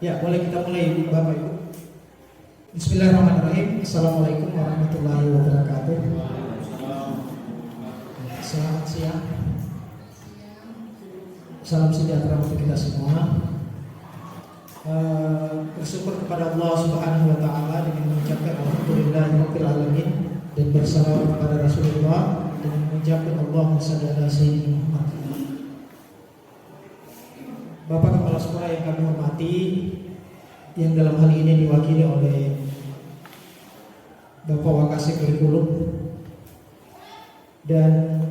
Ya, boleh kita mulai Bapak Ibu. Bismillahirrahmanirrahim. Assalamualaikum warahmatullahi wabarakatuh. Selamat siang. Salam sejahtera untuk kita semua. Bersyukur kepada Allah Subhanahu wa taala dengan mengucapkan alhamdulillahirabbil alamin dan bersalawat kepada Rasulullah dengan mengucapkan Allahumma shalli ala sayyidina Muhammad. Bapak Kepala Sekolah yang kami hormati, yang dalam hal ini diwakili oleh Bapak Wakasek Kurikulum dan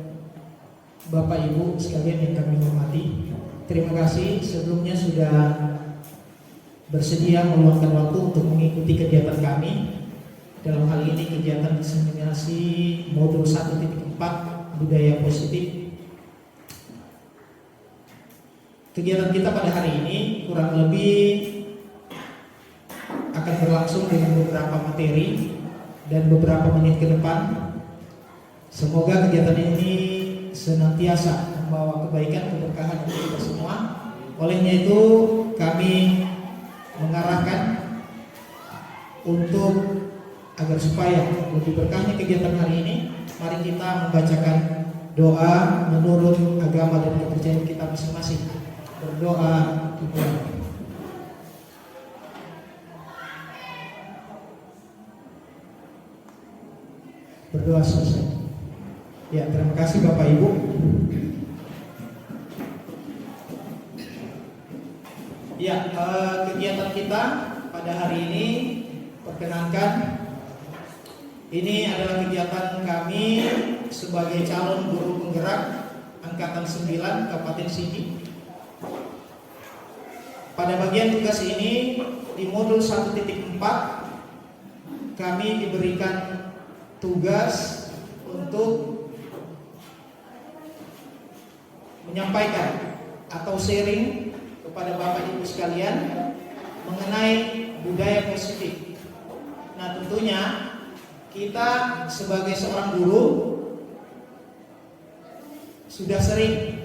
Bapak Ibu sekalian yang kami hormati, terima kasih sebelumnya sudah bersedia meluangkan waktu untuk mengikuti kegiatan kami. Dalam hal ini kegiatan diseminasi modul 1.4 budaya positif. Kegiatan kita pada hari ini kurang lebih akan berlangsung dengan beberapa materi dan beberapa menit ke depan. Semoga kegiatan ini senantiasa membawa kebaikan keberkahan untuk kita semua. Olehnya itu kami mengarahkan untuk agar supaya lebih berkahnya kegiatan hari ini, mari kita membacakan doa menurut agama dan kepercayaan kita masing-masing. Berdoa dimulai. Berdoa selesai. Ya, terima kasih Bapak Ibu. Ya, kegiatan kita pada hari ini, perkenankan, ini adalah kegiatan kami sebagai calon guru penggerak Angkatan 9 Kabupaten Sigi. Pada bagian tugas ini di modul 1.4 kami diberikan tugas untuk menyampaikan atau sharing kepada Bapak Ibu sekalian mengenai budaya positif. Nah, tentunya kita sebagai seorang guru sudah sering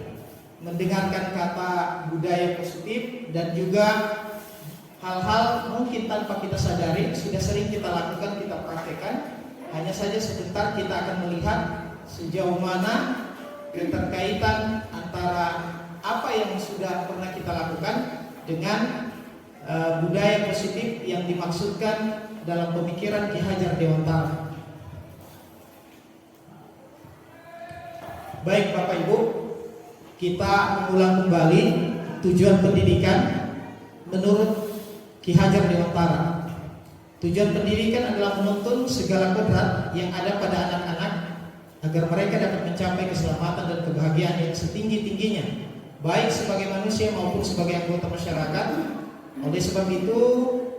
mendengarkan kata budaya positif dan juga hal-hal mungkin tanpa kita sadari sudah sering kita lakukan, kita praktekkan. Hanya saja sebentar kita akan melihat sejauh mana keterkaitan antara apa yang sudah pernah kita lakukan dengan budaya positif yang dimaksudkan dalam pemikiran Ki Hajar Dewantara. Baik Bapak Ibu, kita mengulang kembali tujuan pendidikan menurut Ki Hajar Dewantara. Tujuan pendidikan adalah menuntun segala kodrat yang ada pada anak-anak agar mereka dapat mencapai keselamatan dan kebahagiaan yang setinggi-tingginya, baik sebagai manusia maupun sebagai anggota masyarakat. Oleh sebab itu,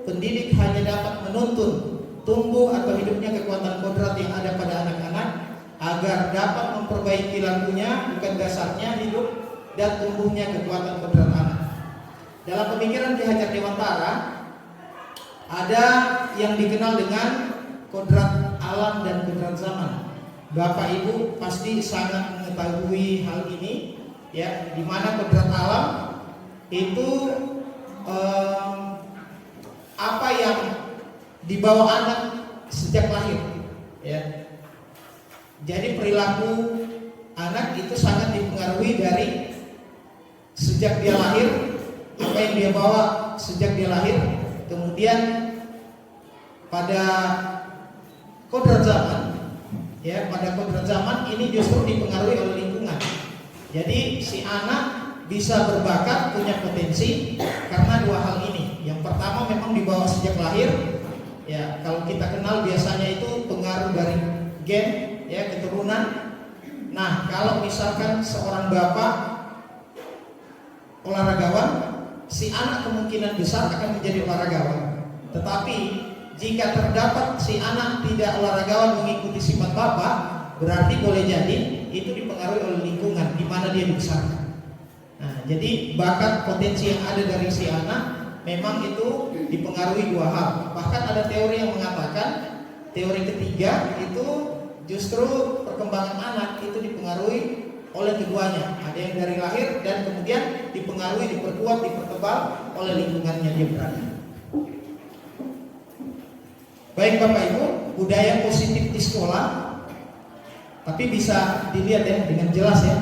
pendidik hanya dapat menuntun tumbuh atau hidupnya kekuatan kodrat yang ada pada anak-anak agar dapat memperbaiki lakunya, bukan dasarnya hidup dan tumbuhnya kekuatan kodrat anak. Dalam pemikiran Ki Hajar Dewantara ada yang dikenal dengan kodrat alam dan kodrat zaman. Bapak Ibu pasti sangat mengetahui hal ini, ya, di mana kodrat alam itu apa yang dibawa anak sejak lahir, ya. Jadi perilaku anak itu sangat dipengaruhi dari sejak dia lahir, apa yang dia bawa sejak dia lahir. Kemudian pada kodrat zaman, ya, pada kodrat zaman ini justru dipengaruhi oleh lingkungan. Jadi si anak bisa berbakat, punya potensi karena dua hal ini. Yang pertama memang dibawa sejak lahir, ya, kalau kita kenal biasanya itu pengaruh dari gen, ya, keturunan. Nah, kalau misalkan seorang bapak olahragawan, si anak kemungkinan besar akan menjadi olahragawan. Tetapi jika terdapat si anak tidak olahragawan mengikuti sifat bapak, berarti boleh jadi itu dipengaruhi oleh lingkungan di mana dia dibesarkan. Nah, jadi bakat potensi yang ada dari si anak memang itu dipengaruhi dua hal. Bahkan ada teori yang mengatakan, teori ketiga itu justru perkembangan anak itu dipengaruhi oleh keduanya. Ada yang dari lahir dan kemudian dipengaruhi, diperkuat, dipertebal oleh lingkungannya dia berada. Baik Bapak Ibu, budaya positif di sekolah, tapi bisa dilihat ya dengan jelas ya.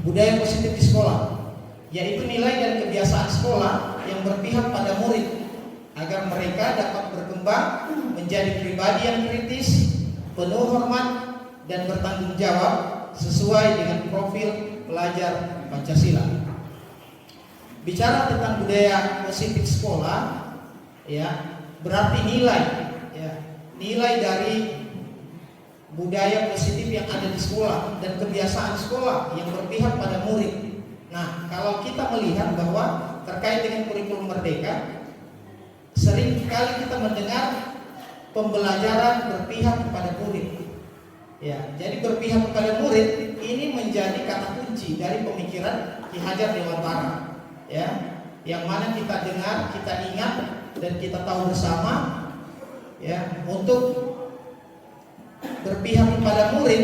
Budaya positif di sekolah, yaitu nilai dan kebiasaan sekolah yang berpihak pada murid agar mereka dapat berkembang menjadi pribadi yang kritis, penuh hormat dan bertanggung jawab sesuai dengan profil pelajar Pancasila. Bicara tentang budaya positif sekolah, ya, berarti nilai dari budaya positif yang ada di sekolah dan kebiasaan sekolah yang berpihak pada murid. Nah, kalau kita melihat bahwa terkait dengan kurikulum merdeka, sering kali kita mendengar pembelajaran berpihak kepada murid. Ya, jadi berpihak kepada murid ini menjadi kata kunci dari pemikiran Ki Hajar Dewantara. Ya, yang mana kita dengar, kita ingat dan kita tahu bersama, ya, untuk berpihak kepada murid.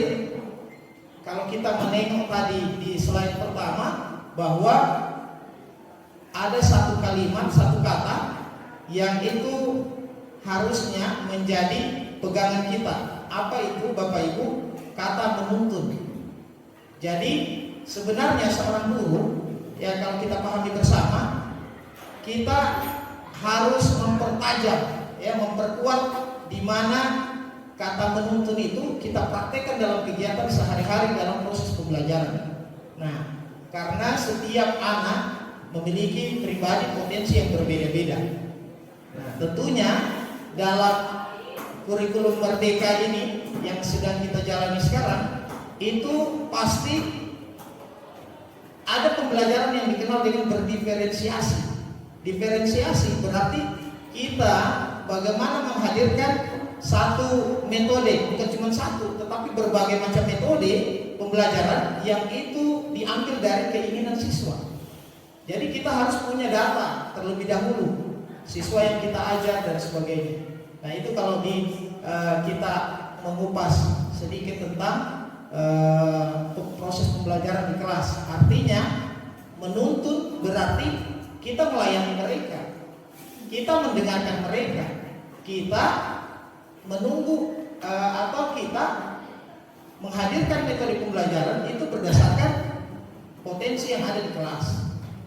Kalau kita menengok tadi di slide pertama bahwa ada satu kalimat, satu kata yang itu harusnya menjadi pegangan kita. Apa itu Bapak Ibu? Kata menuntun. Jadi sebenarnya seorang guru, ya, kalau kita pahami bersama, kita harus mempertajam, ya, memperkuat di mana kata menuntun itu kita praktekkan dalam kegiatan sehari-hari dalam proses pembelajaran. Nah, karena setiap anak memiliki pribadi potensi yang berbeda-beda. Nah, tentunya dalam kurikulum merdeka ini yang sedang kita jalani sekarang, itu pasti ada pembelajaran yang dikenal dengan berdiferensiasi. Diferensiasi berarti kita bagaimana menghadirkan satu metode, bukan cuma satu, tetapi berbagai macam metode pembelajaran yang itu diambil dari keinginan siswa. Jadi kita harus punya data terlebih dahulu, siswa yang kita ajar dan sebagainya. Nah, itu kalau kita mengupas sedikit tentang proses pembelajaran di kelas. Artinya menuntut berarti kita melayani mereka, kita mendengarkan mereka, kita menunggu atau kita menghadirkan metode pembelajaran itu berdasarkan potensi yang ada di kelas.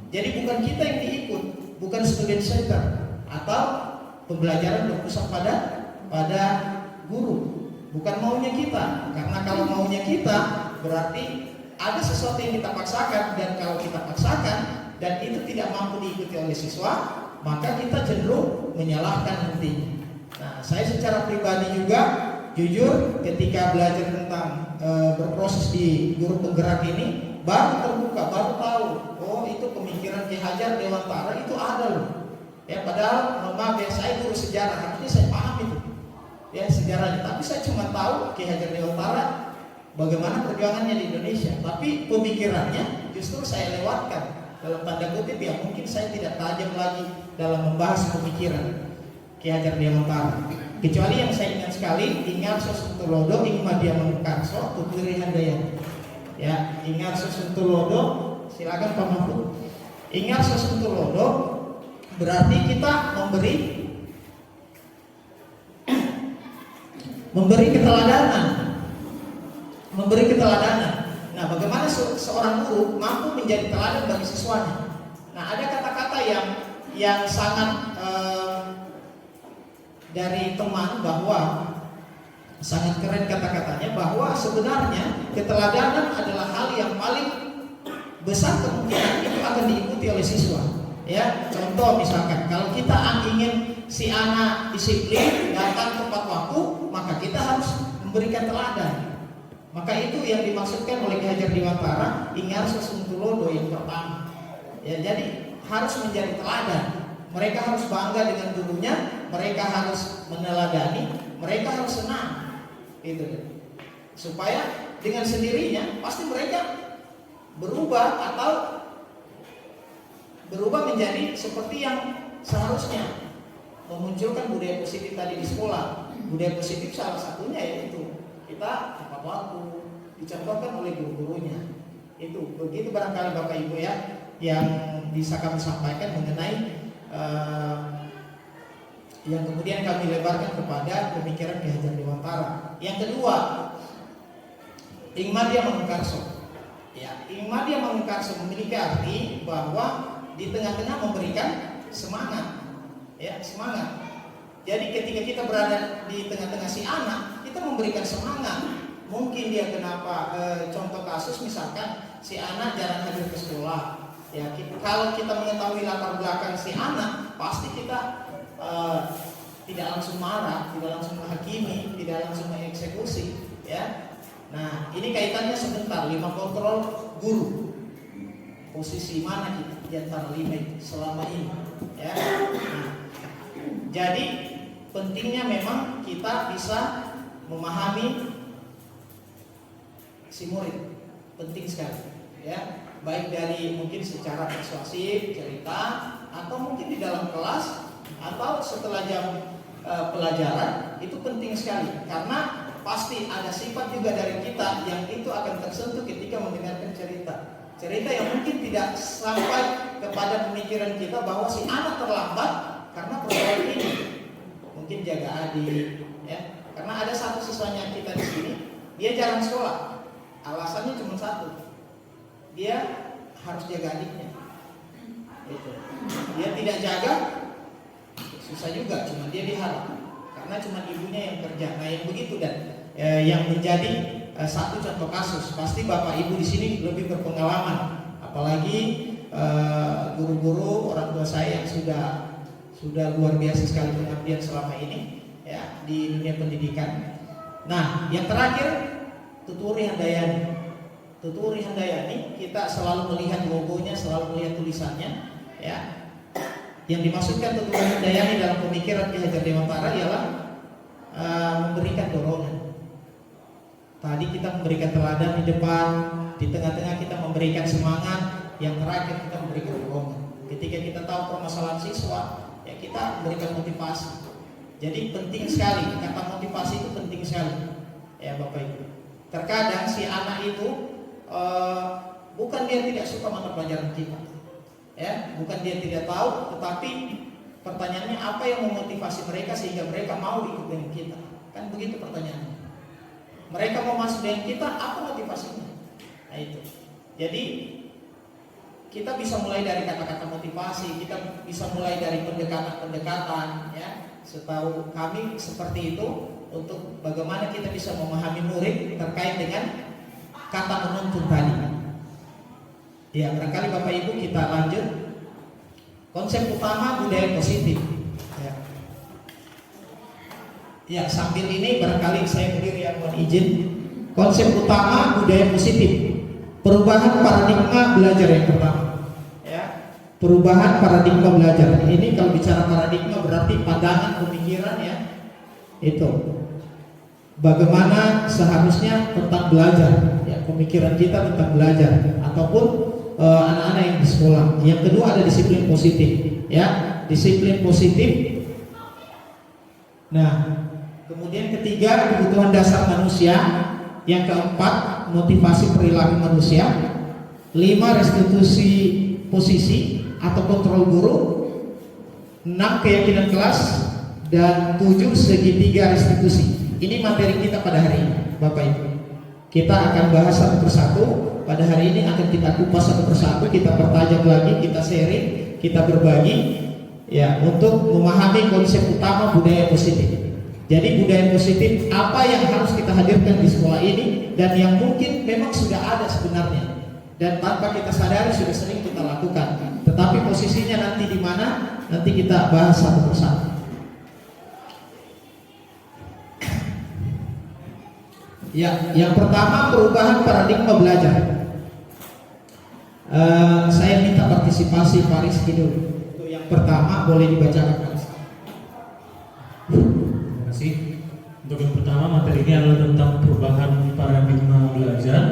Jadi bukan kita yang diikut, bukan student center atau pembelajaran berpusat pada guru, bukan maunya kita. Karena kalau maunya kita berarti ada sesuatu yang kita paksakan, dan kalau kita paksakan dan itu tidak mampu diikuti oleh siswa, maka kita cenderung menyalahkan nantinya. Nah, saya secara pribadi juga jujur ketika belajar tentang berproses di guru penggerak ini baru terbuka, baru tahu, oh itu pemikiran Ki Hajar Dewantara itu ada loh. Ya, padahal mohon maaf ya, saya guru sejarah, harusnya saya paham itu ya sejarahnya, tapi saya cuma tahu Ki Hajar Dewantara bagaimana perjuangannya di Indonesia, tapi pemikirannya justru saya lewatkan dalam tanda kutip, ya mungkin saya tidak tajam lagi dalam membahas pemikiran Ki Hajar Dewantara. Kecuali yang saya ingat sekali, Ingarso Suntulodo, Ingmadia Mengkarso, Tuturi Handayani. Ya, Ingarso Suntulodo, silakan Pak Mahfud. Ingarso Suntulodo berarti kita memberi keteladanan. Memberi keteladanan. Nah, bagaimana seorang guru mampu menjadi teladan bagi siswanya? Nah, ada kata-kata yang sangat dari teman bahwa sangat keren kata-katanya, bahwa sebenarnya keteladanan adalah hal yang paling besar kemungkinan itu akan diikuti oleh siswa. Ya, contoh misalkan kalau kita ingin si anak disiplin, datang tepat waktu, maka kita harus memberikan teladan. Maka itu yang dimaksudkan oleh Ki Hajar Dewantara, Ingarso Suntulodo yang pertama. Ya, jadi harus menjadi teladan. Mereka harus bangga dengan gurunya, mereka harus meneladani, mereka harus senang, gitu. Supaya dengan sendirinya pasti mereka berubah menjadi seperti yang seharusnya, memunculkan budaya positif tadi di sekolah. Budaya positif salah satunya yaitu kita tepat waktu, dicontohkan oleh guru-gurunya. Itu begitu barangkali Bapak Ibu ya yang bisa kami sampaikan mengenai yang kemudian kami lebarkan kepada pemikiran Ki Hajar Dewantara. Yang kedua, Ingmadia Mangunkarso. Ya, Ingmadia Mangunkarso memiliki arti bahwa di tengah-tengah memberikan semangat. Ya, semangat. Jadi ketika kita berada di tengah-tengah si anak, kita memberikan semangat. Mungkin dia kenapa contoh kasus misalkan si anak jarang hadir ke sekolah. Ya, kalau kita mengetahui latar belakang si anak, pasti kita tidak langsung marah, tidak langsung menghakimi, tidak langsung mengeksekusi, ya. Nah, ini kaitannya sebentar, 5 kontrol guru. Posisi mana kita di antara 5 itu selama ini, ya. Nah, jadi pentingnya memang kita bisa memahami si murid, penting sekali, ya. Baik dari mungkin secara persuasif, cerita, atau mungkin di dalam kelas atau setelah jam pelajaran, itu penting sekali karena pasti ada sifat juga dari kita yang itu akan tersentuh ketika mendengarkan cerita yang mungkin tidak sampai kepada pemikiran kita bahwa si anak terlambat karena persoalan ini, mungkin jaga adik, ya. Karena ada satu siswanya kita di sini, dia jarang sekolah, alasannya cuma satu, dia harus jaga adiknya. Itu. Dia tidak jaga, susah juga, cuma dia diharap karena cuma ibunya yang kerja. Nah, yang begitu dan yang menjadi satu contoh kasus. Pasti Bapak Ibu di sini lebih berpengalaman, apalagi guru-guru orang tua saya yang sudah luar biasa sekali pengabdian selama ini, ya, di dunia pendidikan. Nah, yang terakhir Tuturi Handayani. Tuturi Handayani, kita selalu melihat logonya, selalu melihat tulisannya, ya. Yang dimaksudkan Tuturi Handayani dalam pemikiran Ki Hajar Dewantara ialah memberikan dorongan. Tadi kita memberikan teladan di depan, di tengah-tengah kita memberikan semangat, yang terakhir kita memberikan dorongan. Ketika kita tahu permasalahan siswa, ya kita memberikan motivasi. Jadi penting sekali, kata motivasi itu penting sekali, ya Bapak Ibu. Terkadang si anak itu bukan dia tidak suka mata pelajaran kita, ya, bukan dia tidak tahu, tetapi pertanyaannya apa yang memotivasi mereka sehingga mereka mau ikut dengan kita, kan begitu pertanyaannya. Mereka mau masuk dengan kita, apa motivasinya? Nah itu. Jadi kita bisa mulai dari kata-kata motivasi, kita bisa mulai dari pendekatan-pendekatan, ya. Setahu kami seperti itu untuk bagaimana kita bisa memahami murid terkait dengan kata menuntun tadi. Ya, barangkali Bapak Ibu kita lanjut. Konsep utama budaya positif. Ya, sambil ini barangkali saya berdiri ya, mohon izin. Konsep utama budaya positif. Perubahan paradigma belajar yang pertama. Ya, perubahan paradigma belajar. Ini kalau bicara paradigma berarti pandangan pemikiran, ya. Itu. Bagaimana seharusnya tentang belajar, ya, pemikiran kita tentang belajar ataupun anak-anak yang di sekolah. Yang kedua ada disiplin positif, ya, disiplin positif. Nah, kemudian ketiga kebutuhan dasar manusia. Yang keempat motivasi perilaku manusia. 5 restitusi posisi atau kontrol guru. 6 keyakinan kelas dan 7 segitiga restitusi. Ini materi kita pada hari ini, Bapak Ibu. Kita akan bahas satu persatu. Pada hari ini akan kita kupas satu persatu, kita pertajam lagi, kita sharing, kita berbagi, ya, untuk memahami konsep utama budaya positif. Jadi budaya positif apa yang harus kita hadirkan di sekolah ini dan yang mungkin memang sudah ada sebenarnya dan tanpa kita sadari sudah sering kita lakukan. Tetapi posisinya nanti di mana? Nanti kita bahas satu persatu. Ya, yang pertama perubahan paradigma belajar. Saya minta partisipasi Pak Rizky dulu. Untuk yang pertama boleh dibacakan Pak Rizky. Terima kasih. Untuk yang pertama materi ini adalah tentang perubahan paradigma belajar.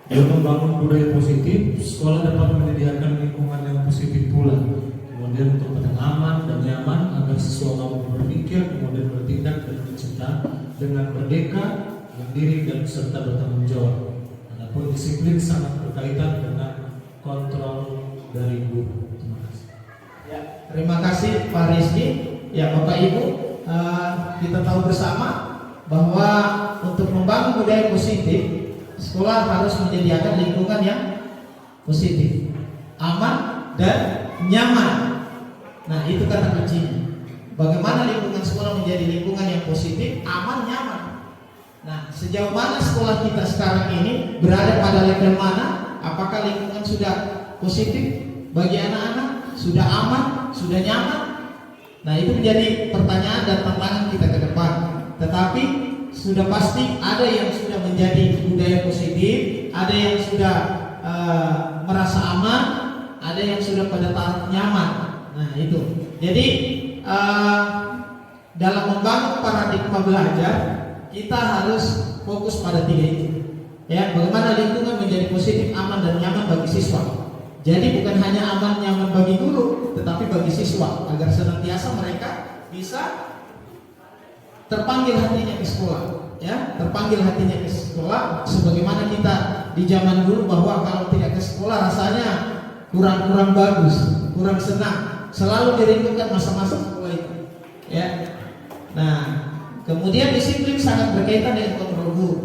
Yang membangun budaya positif, sekolah dapat menyediakan lingkungan yang positif pula. Kemudian untuk pengalaman dan nyaman agar siswa mampu berpikir, kemudian bertindak dan bercita dengan merdeka, yang mandiri dan serta bertanggung jawab. Adapun disiplin sangat berkaitan dengan kontrol dari guru. Terima kasih. Ya, terima kasih Pak Rizky. Ya, Bapak Ibu, kita tahu bersama bahwa untuk membangun budaya positif, sekolah harus menyediakan lingkungan yang positif, aman dan nyaman. Nah, itu kata kuncinya. Bagaimana lingkungan sekolah menjadi lingkungan yang positif, aman, nyaman. Nah, sejauh mana sekolah kita sekarang ini berada pada level mana? Apakah lingkungan sudah positif bagi anak-anak, sudah aman, sudah nyaman? Nah, itu menjadi pertanyaan dan tantangan kita ke depan. Tetapi sudah pasti ada yang sudah menjadi budaya positif, ada yang sudah merasa aman, ada yang sudah pada tahap nyaman. Nah, itu. Jadi dalam membangun paradigma belajar, kita harus fokus pada tiga itu. Ya, bagaimana lingkungan menjadi positif, aman dan nyaman bagi siswa. Jadi bukan hanya aman nyaman bagi guru, tetapi bagi siswa, agar senantiasa mereka bisa terpanggil hatinya ke sekolah. Ya, terpanggil hatinya ke sekolah. Sebagaimana kita di zaman dulu, bahwa kalau tidak ke sekolah rasanya kurang bagus, kurang senang. Selalu dirindukan masa-masa sekolah itu. Ya. Nah, kemudian disiplin sangat berkaitan dengan kontrol guru.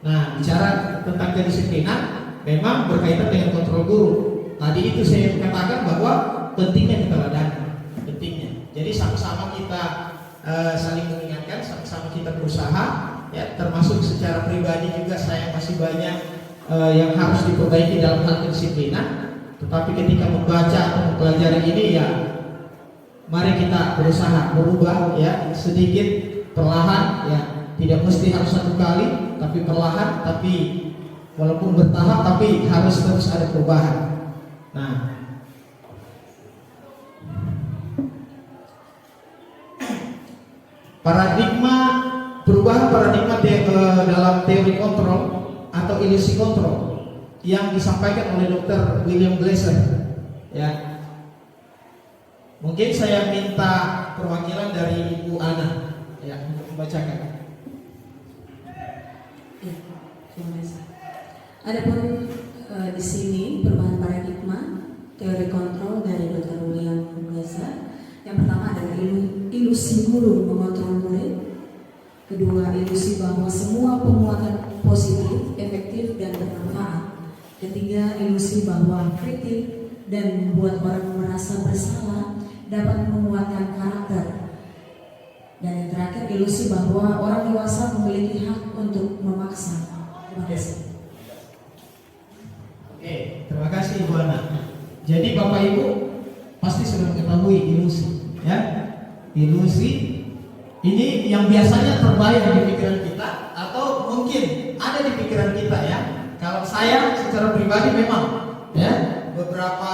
Nah, bicara tentang kedisiplinan memang berkaitan dengan kontrol guru. Tadi itu saya katakan bahwa pentingnya keteladanan, pentingnya. Jadi sama-sama kita saling mengingatkan, sama-sama kita berusaha. Ya, termasuk secara pribadi juga saya masih banyak yang harus diperbaiki dalam hal kedisiplinan. Tetapi ketika membaca atau mempelajari ini, ya mari kita berusaha berubah, ya sedikit perlahan, ya tidak mesti harus satu kali, tapi perlahan, tapi walaupun bertahap, tapi harus terus ada perubahan. Nah, perubahan paradigma dalam teori kontrol atau ilusi kontrol yang disampaikan oleh Dr. William Glasser. Ya, mungkin saya minta perwakilan dari Ibu Ana, ya, untuk membacakan. Ya, terima kasih. Adapun di sini perubahan paradigma teori kontrol dari Dr. William Glasser. Yang pertama adalah ilusi guru mengontrol murid. Kedua, ilusi bahwa semua penguatan positif, efektif dan bermanfaat. Ketiga, ilusi bahwa kritik dan membuat orang merasa bersalah dapat menguatkan karakter. Dan yang terakhir, ilusi bahwa orang dewasa memiliki hak untuk memaksa. Terima kasih. Oke, terima kasih Ibu Ana. Jadi Bapak Ibu pasti sudah mengetahui ilusi, ya. Ilusi ini yang biasanya terbayang di pikiran kita atau mungkin ada di pikiran kita, ya. Kalau saya secara pribadi memang, ya, beberapa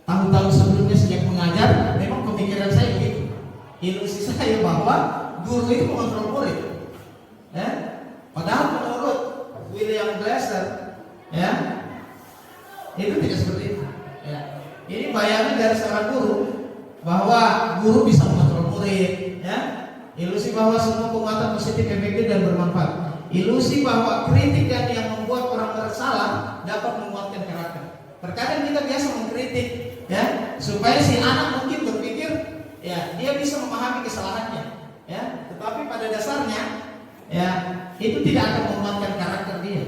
tahun-tahun sebelumnya sejak mengajar, memang pemikiran saya begitu. Ilusi saya bahwa guru itu mengontrol murid, ya. Padahal menurut William Glasser, ya, itu tidak seperti itu. Ya. Ini bayangan dari seorang guru bahwa guru bisa mengontrol murid, ya. Ilusi bahwa semua penguatan positif, efektif dan bermanfaat. Ilusi bahwa kritik dan yang membuat orang bersalah dapat menguatkan karakter. Terkadang kita biasa mengkritik, ya, supaya si anak mungkin berpikir, ya, dia bisa memahami kesalahannya, ya. Tetapi pada dasarnya, ya, itu tidak akan menguatkan karakter dia,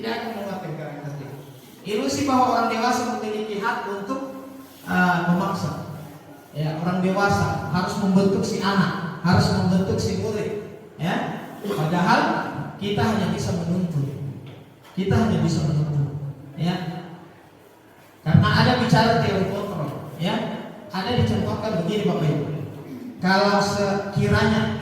tidak akan menguatkan karakter dia. Ilusi bahwa orang dewasa memiliki hak untuk memaksa, ya, orang dewasa harus membentuk si anak, harus membentuk si murid, ya. Padahal kita hanya bisa menuntut, ya. Karena ada bicara teori kontrol, ya, ada dicontohkan begini Bapak Ibu. Kalau sekiranya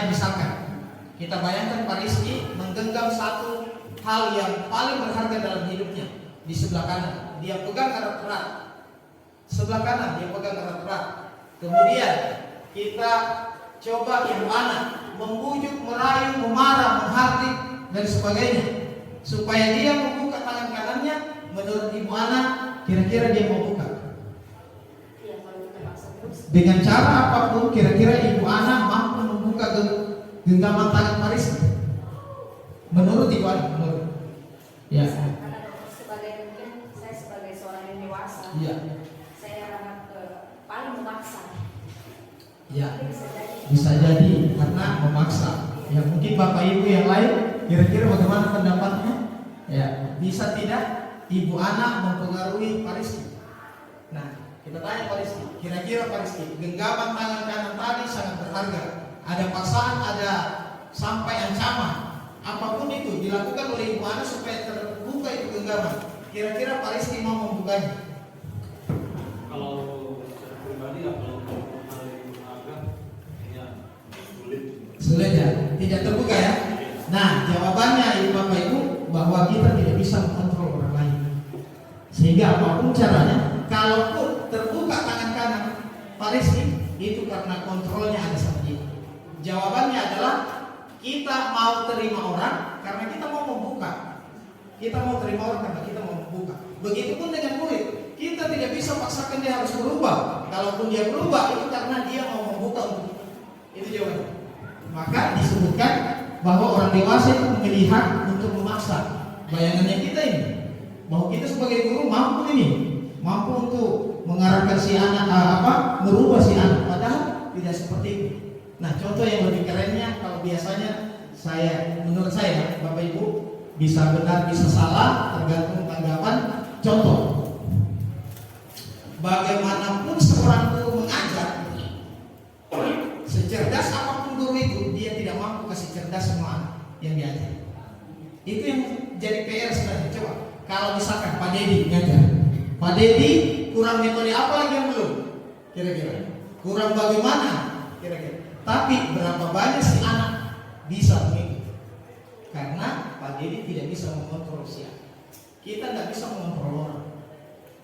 misalkan kita bayangkan Pak Rizky menggenggam satu hal yang paling berharga dalam hidupnya di sebelah kanan, dia pegang erat-erat. Sebelah kanan dia pegang erat-erat. Kemudian kita coba gimana membujuk, merayu, memarah, menghardik dan sebagainya supaya dia membuka tangan kanannya. Menurut Ibu Ana, kira-kira dia mau buka? Dengan cara apapun, kira-kira Ibu Ana mampu membuka genggaman tangan Paris? Menurut Ibu Ana, menurut? Ya. Karena sebagai mungkin saya sebagai seorang yang dewasa, Iya. saya anak paling memaksa. Ya. Tapi bisa jadi. Bisa jadi karena memaksa. Ya mungkin Bapak Ibu yang lain kira-kira bagaimana pendapatnya? Ya, bisa tidak Ibu Ana mempengaruhi Pak Rizky? Nah, kita tanya Pak Rizky, kira-kira Pak Rizky, genggaman tangan kanan tadi sangat berharga. Ada paksaan, ada sampai ancaman. Apapun itu dilakukan oleh Ibu Ana supaya terbuka itu genggaman. Kira-kira Pak Rizky mau membukanya? Kalau secara pribadi kalau hal yang berharga ya sulit. Sulit ya? Tidak terbuka ya? Nah, jawabannya Ibu Bapak Ibu bahwa kita tidak bisa mengontrol orang lain. Sehingga apapun caranya, kalaupun terbuka tangan kanan Pak Rizky, itu karena kontrolnya ada sama dia. Jawabannya adalah kita mau terima orang karena kita mau membuka. Kita mau terima orang karena kita mau membuka. Begitupun dengan murid, kita tidak bisa paksakan dia harus berubah. Kalaupun dia berubah, itu karena dia mau membuka untuk kita. Itu jawabannya. Maka disebutkan bahwa orang dewasa itu memilih hak untuk memaksa. Bayangannya kita ini, bahwa kita sebagai guru mampu untuk mengarahkan si anak merubah si anak. Padahal tidak seperti itu. Nah, contoh yang lebih kerennya, kalau biasanya menurut saya, Bapak Ibu bisa benar bisa salah tergantung tanggapan. Contoh, bagaimanapun seorang guru mengajar, secerdas apapun guru itu, dia tidak mampu kasih cerdas semua anak yang diajar. Itu yang jadi PR sebenarnya. Coba, kalau misalkan Pak Dedi ngajar, Pak Dedi kurang metode apa lagi yang belum? Kira-kira kurang bagaimana? Kira-kira. Tapi berapa banyak si anak bisa mengikuti? Karena Pak Dedi tidak bisa mengontrol si anak. Kita nggak bisa mengontrol orang.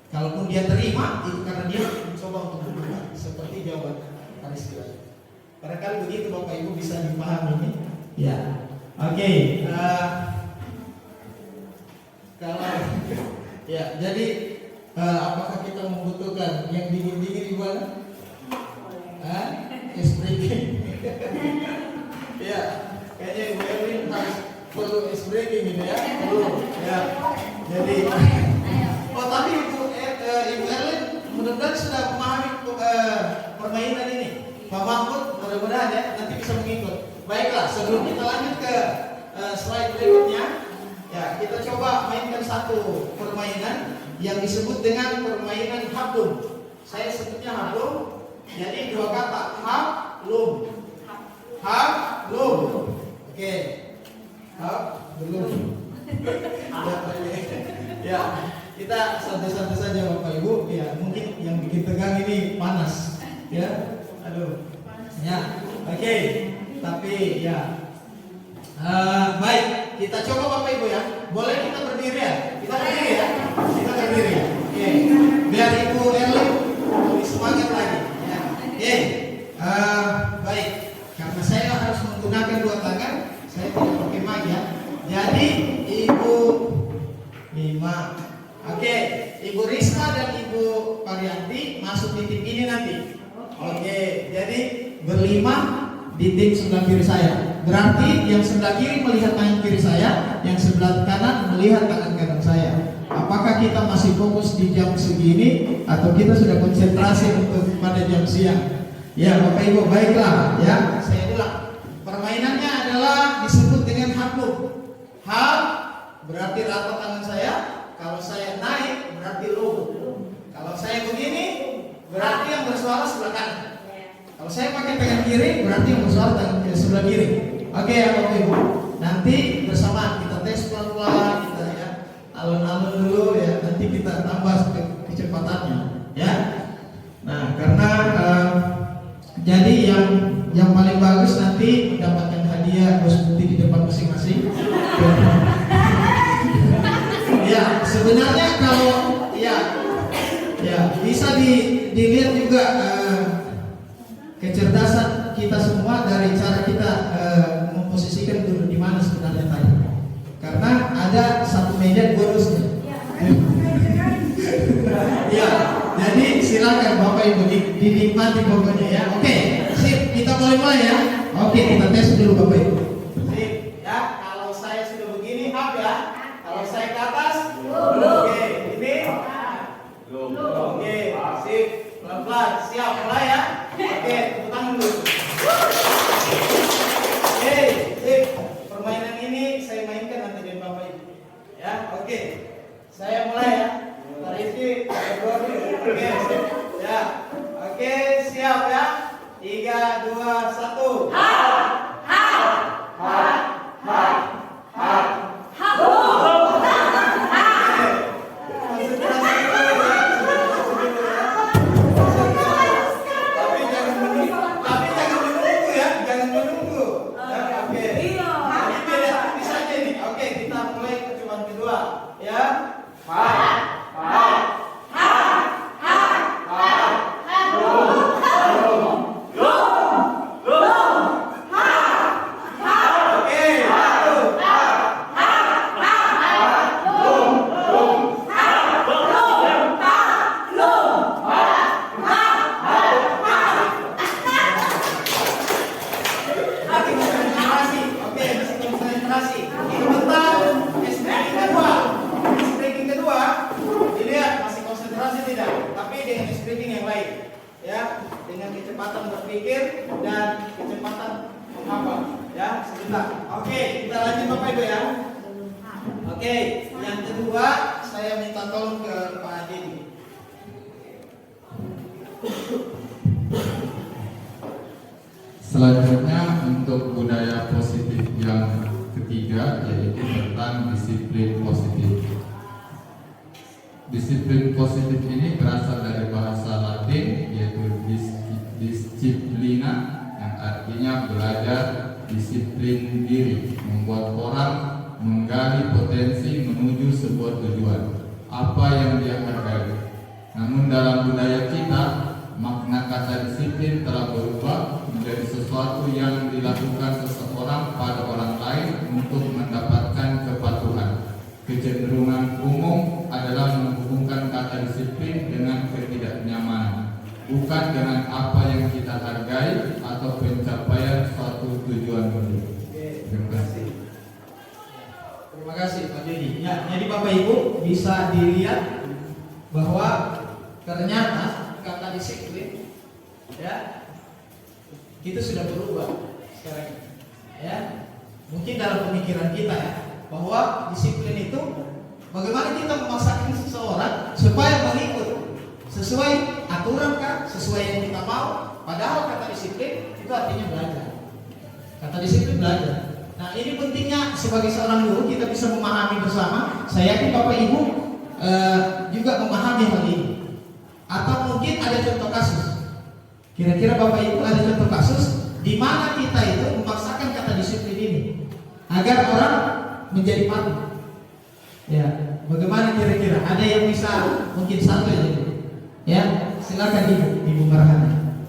Kalaupun dia terima, itu karena dia mencoba untuk berubah. Seperti jawaban Pak Rizky. Barangkali begitu Bapak Ibu bisa dipahami ini. Ya, oke. Kalau ya, jadi apakah kita membutuhkan yang dingin-dingin Ibu Ana? Es breaking. Ya, kayaknya Ibu Erwin harus perlu es breaking ini ya. Perlu. Ya. Jadi, tapi Ibu Erwin mudah-mudahan sudah memahami permainan ini. Pak Mahmud mudah-mudahan ya nanti bisa mengikut. Baiklah, sebelum kita lanjut ke slide berikutnya, ya kita coba mainkan satu permainan yang disebut dengan permainan hablum. Saya sebutnya hablum. Jadi dua kata, hablum. Hablum. Oke. Hablum. Ya, kita santai-santai saja Bapak Ibu. Ya, mungkin yang bikin tegang ini panas. Ya. Aduh. Ya. Oke. Tapi ya. Baik, kita coba Bapak Ibu ya. Boleh kita berdiri ya? Kita berdiri ya. Kita berdiri ya. Oke. Biar Ibu Erlin lebih semangat lagi. Ya. Oke. Baik. Karena saya harus menggunakan dua tangan, saya tidak pakai mic ya. Jadi Ibu Lima. Oke. Ibu Risma dan Ibu Parianti masuk di tim ini nanti. Oke. Jadi berlima di tim sebelah kiri saya. Berarti yang sebelah kiri melihat tangan kiri saya, yang sebelah kanan melihat tangan kanan saya. Apakah kita masih fokus di jam segini atau kita sudah konsentrasi untuk pada jam siang? Ya Bapak Ibu, baiklah ya. Saya ulang. Permainannya adalah disebut dengan hablum. Hab berarti rata tangan saya. Kalau saya naik berarti lum. Kalau saya begini berarti yang bersuara sebelah kanan. Kalau saya pakai tangan kiri berarti yang bersuara tangan sebelah kiri. Oke ya Bapak Ibu. Nanti bersamaan kita tes pelan-pelan kita ya. Alun-alun dulu ya. Nanti kita tambah kecepatannya ya. Nah karena jadi yang paling bagus nanti mendapatkan hadiah bos putih di depan masing-masing. Ya sebenarnya kalau ya bisa dilihat juga kecerdasan kita semua dari cara kita memposisikan duduk di mana sebenarnya tadi. Karena ada satu meja bonusnya. Ya, jadi silakan Bapak Ibu dinikmati pokoknya ya. Oke, sip, kita mulai ya. Oke, kita tes dulu Bapak saya mainkan nanti dengan Bapak Ibu. Ya, oke. Saya mulai ya. Pak Rizky, berdua dulu. Oke, siap. Ya. Oke, siap ya. 3, 2, 1. Kecepatan berpikir dan kecepatan menghafal. Ya, sebentar. Oke, kita lanjut Bapak Ibu ya. Oke, yang kedua saya minta tolong ke Pak Adi. Selanjutnya untuk budaya positif yang ketiga yaitu tentang disiplin positif. Disiplin positif ini berasal dari bahasa Latin yaitu disciplina, yang artinya belajar disiplin diri, membuat orang menggali potensi menuju sebuah tujuan, apa yang dia hargai. Namun dalam budaya kita, makna kata disiplin telah berubah menjadi sesuatu yang dilakukan seseorang pada orang lain untuk mendapatkan kepatuhan. Kecenderungan umum adalah menghubungkan kata disiplin dengan ketidaknyamanan, bukan dengan apa yang kita hargai atau pencapaian suatu tujuan hidup. Terima kasih. Terima kasih Pak Dedi. Ya, jadi Bapak Ibu bisa dilihat bahwa ternyata kata disiplin ya itu sudah berubah sekarang. Ya, mungkin dalam pemikiran kita ya bahwa disiplin itu bagaimana kita memaksakan seseorang supaya mengikut sesuai aturan kan, sesuai yang kita mau. Padahal kata disiplin itu artinya belajar. Kata disiplin belajar. Nah, ini pentingnya sebagai seorang guru kita bisa memahami bersama. Saya yakin Bapak Ibu juga memahami hal ini. Atau mungkin ada contoh kasus. Kira-kira Bapak Ibu ada contoh kasus di mana kita itu memaksakan kata disiplin ini agar orang menjadi patuh. Ya, bagaimana kira-kira? Ada yang bisa mungkin satu aja. Ya, silakan Ibu Marhana.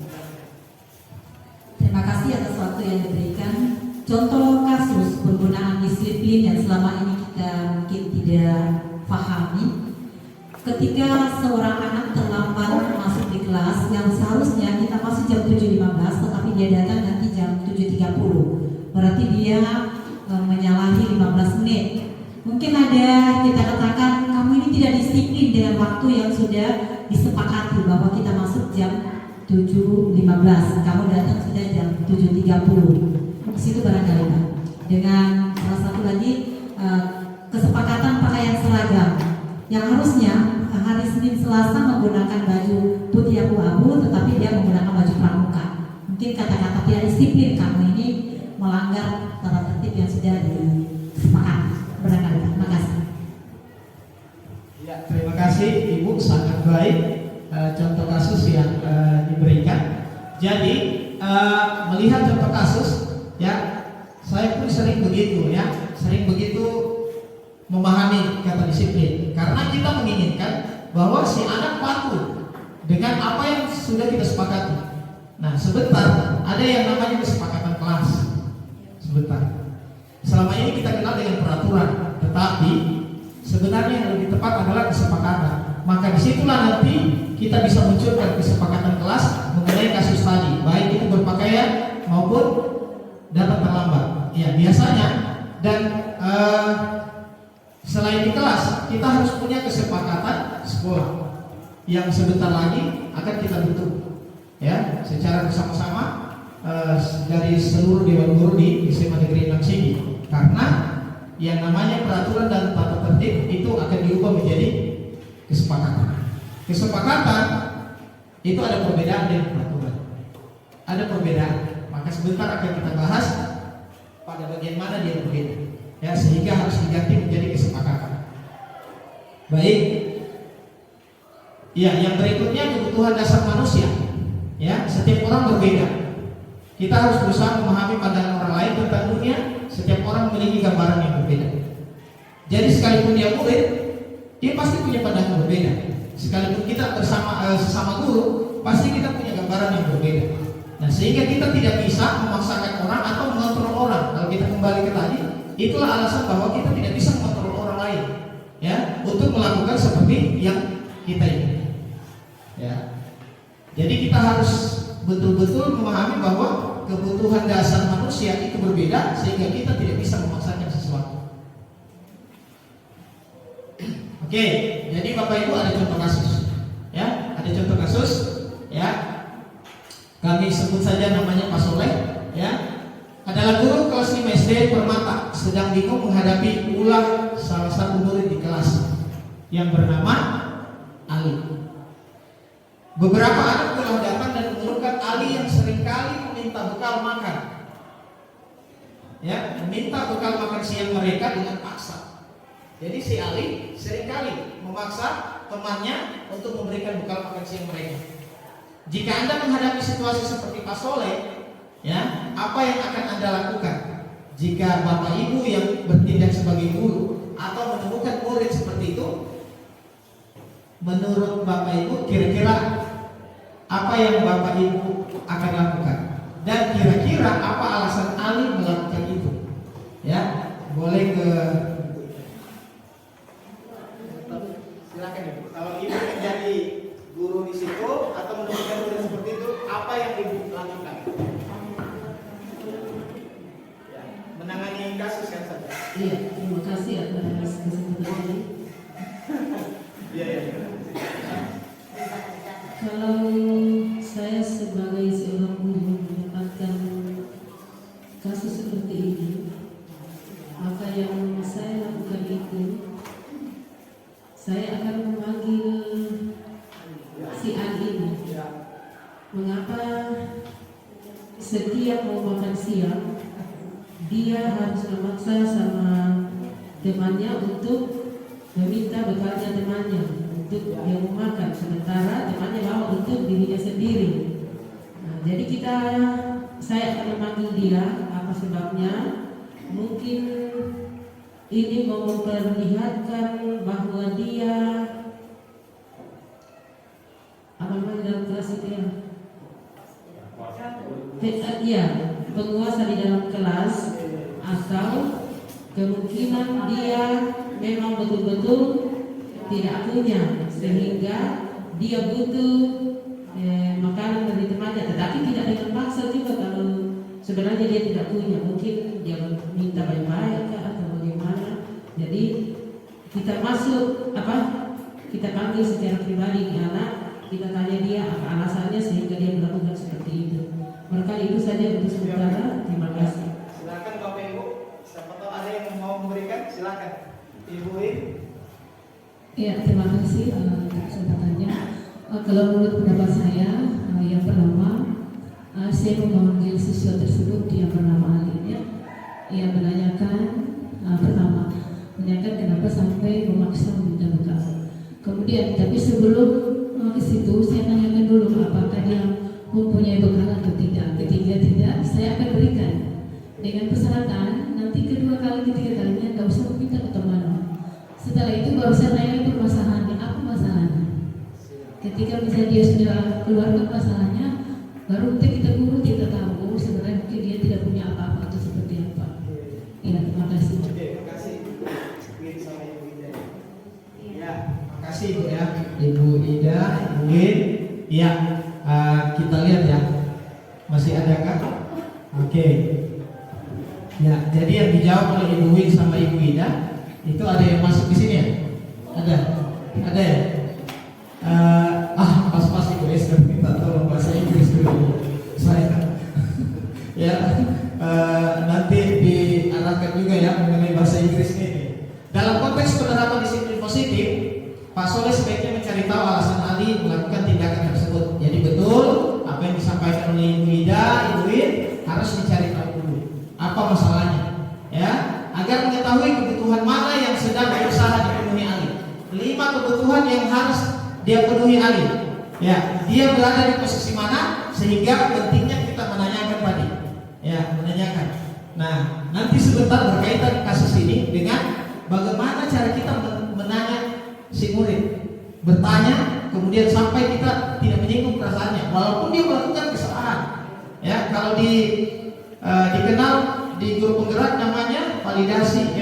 Terima kasih atas waktu yang diberikan. Contoh kasus penggunaan disiplin yang selama ini kita mungkin tidak pahami. Ketika seorang anak terlambat masuk di kelas yang seharusnya kita masuk jam 7.15, tetapi dia datang nanti jam 7.30. Berarti dia menyalahi 15 menit. Mungkin ada kita katakan kamu ini tidak disiplin dengan waktu yang sudah disepakati bahwa kita masuk jam 7.15, kamu datang sudah jam 7.30. Di situ barangkali Pak. Dengan salah satu lagi kesepakatan pakaian seragam yang harusnya hari Senin Selasa menggunakan baju putih abu-abu, tetapi dia menggunakan baju pramuka. Mungkin kata-kata tidak disiplin, kamu ini melanggar tata tertib yang sudah disepakati. Barangkali Pak. Terima kasih. Ya, terima kasih Ibu, sangat baik contoh kasus yang diberikan. Jadi melihat contoh kasus, ya saya pun sering begitu ya, sering begitu memahami kata disiplin karena kita menginginkan bahwa si anak patuh dengan apa yang sudah kita sepakati. Nah, sebentar, ada yang namanya kesepakatan kelas. Sebentar. Selama ini kita kenal dengan peraturan, tetapi sebenarnya yang lebih tepat adalah kesepakatan. Maka disitulah nanti kita bisa munculkan kesepakatan kelas mengenai kasus tadi, baik itu berpakaian maupun datang terlambat. Ya, biasanya dan selain di kelas, kita harus punya kesepakatan sekolah yang sebentar lagi akan kita bentuk. Ya, secara bersama-sama dari seluruh dewan guru di SMA Negeri 6 Sigi. Karena yang namanya peraturan dan tata tertib itu akan diubah menjadi kesepakatan. Kesepakatan itu ada perbedaan dengan peraturan. Ada perbedaan. Maka sebentar akan kita bahas pada bagian mana dia berbeda. Ya, sehingga harus diganti menjadi kesepakatan. Baik. Ya, yang berikutnya kebutuhan dasar manusia. Ya, setiap orang berbeda. Kita harus berusaha memahami pandangan orang lain tentang dunia. Setiap orang memiliki gambaran yang berbeda. Jadi sekalipun dia murid, dia pasti punya pandangan berbeda. Sekalipun kita sesama guru, pasti kita punya gambaran yang berbeda. Nah, sehingga kita tidak bisa memaksakan orang atau mengontrol orang. Kalau kita kembali ke tadi, itulah alasan bahwa kita tidak bisa mengontrol orang lain, ya, untuk melakukan seperti yang kita ingin. Ya. Jadi kita harus betul-betul memahami bahwa kebutuhan dasar manusia itu berbeda, sehingga kita tidak bisa memaksakan sesuatu. Oke, jadi Bapak Ibu ada contoh kasus, ya, ada contoh kasus, ya. Kami sebut saja namanya Pak Soleh, ya. Adalah guru kelas 5 SD Permata, sedang bingung menghadapi ulah salah satu murid di kelas yang bernama Ali. Beberapa anak telah datang dan mengeluhkan Ali yang seringkali meminta bekal makan, ya, meminta bekal makan siang mereka dengan paksa. Jadi si Ali seringkali memaksa temannya untuk memberikan bekal makan siang mereka. Jika Anda menghadapi situasi seperti Pak Soleh, ya, apa yang akan Anda lakukan? Jika Bapak Ibu yang bertindak sebagai guru atau menemukan murid seperti itu, menurut Bapak Ibu kira-kira apa yang Bapak Ibu akan lakukan? Dan kira-kira apa alasan Ali melakukan itu? Ya, boleh ke silakan Ibu. Kalau Ibu menjadi guru di situ atau menemukan murid seperti itu, apa yang Ibu lakukan? Ya, menangani kasus kan saja. Iya, terima kasih atas kesempatan ini. Iya, iya. Kalau saya sebagai seorang guru mendapatkan kasus seperti ini, maka yang saya lakukan itu, saya akan memanggil si Ali ini. Mengapa setiap mau makan siang dia harus memaksa sama temannya untuk meminta bekalnya temannya untuk dia mau makan, sementara temannya bawa untuk dirinya sendiri. Nah, jadi saya akan memanggil dia. Apa sebabnya? Mungkin ini mau memperlihatkan bahwa dia apa namanya dalam kelas itu ya, penguasa di dalam kelas, atau kemungkinan dia memang betul-betul tidak punya, sehingga dia butuh makanan dari temannya, tetapi tidak dengan paksa juga. Kalau sebenarnya dia tidak punya, mungkin dia minta baik-baik atau bagaimana. Jadi kita kita panggil secara pribadi di anak, kita tanya dia apa alasannya sehingga dia melakukan seperti itu. Barangkali itu saja untuk sementara. Terima kasih. Silakan Bapak Ibu, siapa tahu ada yang mau memberikan, silakan Ibu In. Ya, terima kasih atas kesempatannya. Kalau menurut pendapat saya, yang pertama, saya memanggil siswa tersebut yang bernama Ali, ya. Ia menanyakan, pertama, menanyakan kenapa sampai memaksa meminta bekal. Kemudian, tapi sebelum ke situ, saya tanyakan dulu apakah dia mempunyai bekal atau tidak. Ketika tidak, saya akan berikan dengan persyaratan nanti kedua kali, ketiga kalinya nggak usah meminta ke teman. Setelah itu baru saya tanya permasalahannya, apa masalahnya. Ketika misalnya dia sudah keluarkan masalahnya, baru kita guru kita tahu sebenarnya mungkin dia tidak punya apa-apa atau seperti apa. Ya, terima kasih. Oke, terima kasih Win sama Ibu Ida. Ya, terima kasih Ibu ya, Ibu Ida, Ibu Win. Ya, kita lihat ya, masih ada kan? Oke. Ya, jadi yang dijawab oleh Ibu Win sama Ibu Ida itu ada yang masuk di sini ya? Ada ya? Pas-pas Ibu Esther minta tolong bahasa Inggris dulu saya. Ya, nanti diarahkan juga ya mengenai bahasa Inggris Pak Soleh sebaiknya mencari tahu alasan Ali melakukan tindakan tersebut. Jadi betul apa yang disampaikan oleh Ibu Ida, Ibu Win harus dicari tahu dulu apa masalahnya, ya, agar mengetahui kebutuhan mana yang sedang berusaha dipenuhi Ali. 5 kebutuhan yang harus dia penuhi Ali. Ya, dia berada di posisi mana sehingga pentingnya kita menanyakan tadi. Ya, menanyakan. Nah, nanti sebentar berkaitan kasus ini dengan bagaimana cara kita menanya si murid. Bertanya, kemudian sampai kita tidak menyinggung perasaannya, walaupun dia melakukan kesalahan. Ya, kalau dikenal di guru penggerak namanya validasi,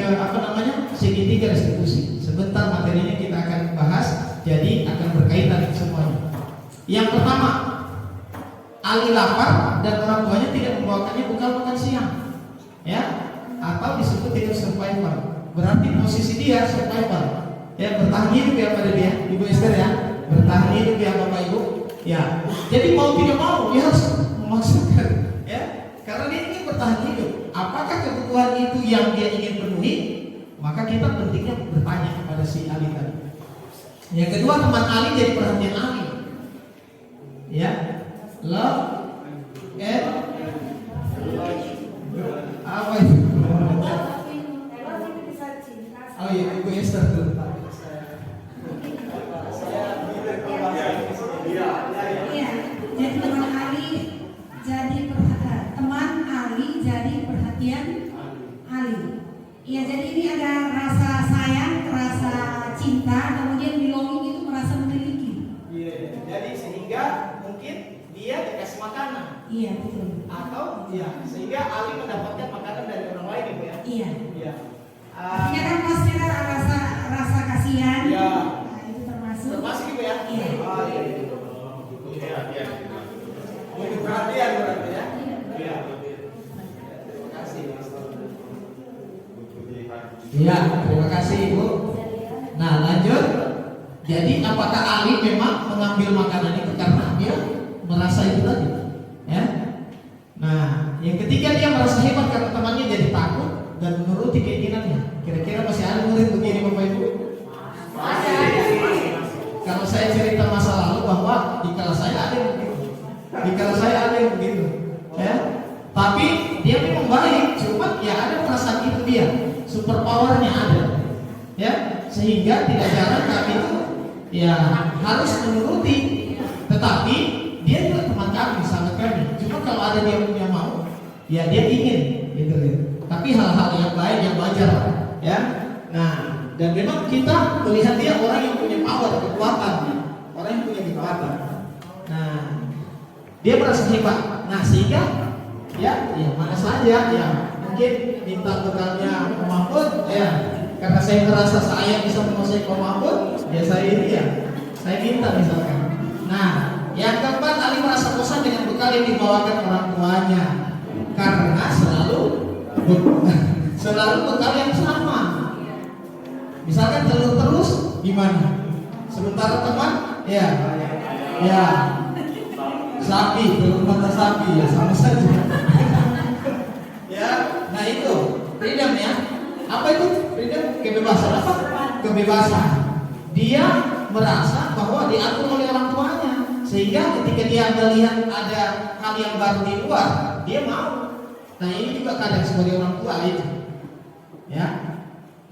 segitiga restitusi. Sebentar materinya kita akan bahas, jadi akan berkaitan semuanya. Yang pertama, Ali lapar dan orang tuanya tidak membawakannya bekal makan siang, ya, atau disebut tidak survivor. Berarti posisi dia survivor. Ya, bertahan hidup ya pada dia, Ibu Esther ya, bertahan hidup ya Bapak Ibu. Ya, jadi mau tidak mau dia harus memaksakan, ya, karena dia ingin bertahan hidup. Apakah kebutuhan itu yang dia ingin penuhi? Maka kita pentingnya bertanya kepada si Ali tadi. Yang kedua, teman Ali jadi perhatian Ali. Ya, love and apa itu? Oh iya, Ibu Esther dulu. Iya, jadi teman Ali jadi perhatian Ali. Iya, jadi ini ada rasa sayang, rasa cinta, kemudian belonging itu merasa memiliki. Iya, jadi sehingga mungkin dia dikasih makanan. Iya, betul. Atau ya, sehingga Ali mendapatkan makanan dari orang lain, Ibu ya. Iya. Iya. Artinya kan pasti ada rasa kasihan. Iya. Nah, itu termasuk. Termasuk Ibu ya. Iya. Oh iya. Iya. Ini perhatian berarti ya. Iya. Terima kasih. Iya, terima kasih Ibu. Nah, lanjut. Jadi apakah Ali memang mengambil makanan itu karena dia merasa itu tadi? Ya. Nah, yang ketiga dia merasa hebat karena temannya jadi takut dan menuruti keinginannya. Kira-kira masih ada murid begini Bapak Ibu? Kalau saya cerita masa lalu bahwa di kelas saya ada yang begitu, ya. Tapi dia memang baik, cuma ya ada perasaan itu dia, super powernya ada, ya. Sehingga tidak jarang kami itu ya harus menuruti, tetapi dia juga teman kami, sahabat kami. Cuma kalau ada dia punya mau, ya dia ingin, gitu. Tapi hal-hal yang baik yang wajar, ya. Nah, dan memang kita melihat dia orang yang punya power, kekuatan, orang yang punya kekuatan. Nah, dia merasa hebat. Nah, sehingga ya mana saja ya mungkin minta bekalnya Pak Mahfud, ya. Karena saya merasa saya bisa menguasai Pak Mahfud, ya saya ini ya, saya minta misalkan. Nah, yang keempat, Ali merasa bosan dengan bekal yang dibawakan orang tuanya karena selalu bekal yang sama. Misalkan telur terus gimana? Sementara teman, ya, sapi, telur mata sapi ya sama saja. Ya, nah itu freedom ya. Apa itu freedom? Kebebasan apa? Kebebasan. Dia merasa bahwa diatur oleh orang tuanya, sehingga ketika dia melihat ada hal yang baru di luar, dia mau. Nah ini juga kadang sebagai orang tua itu, ya.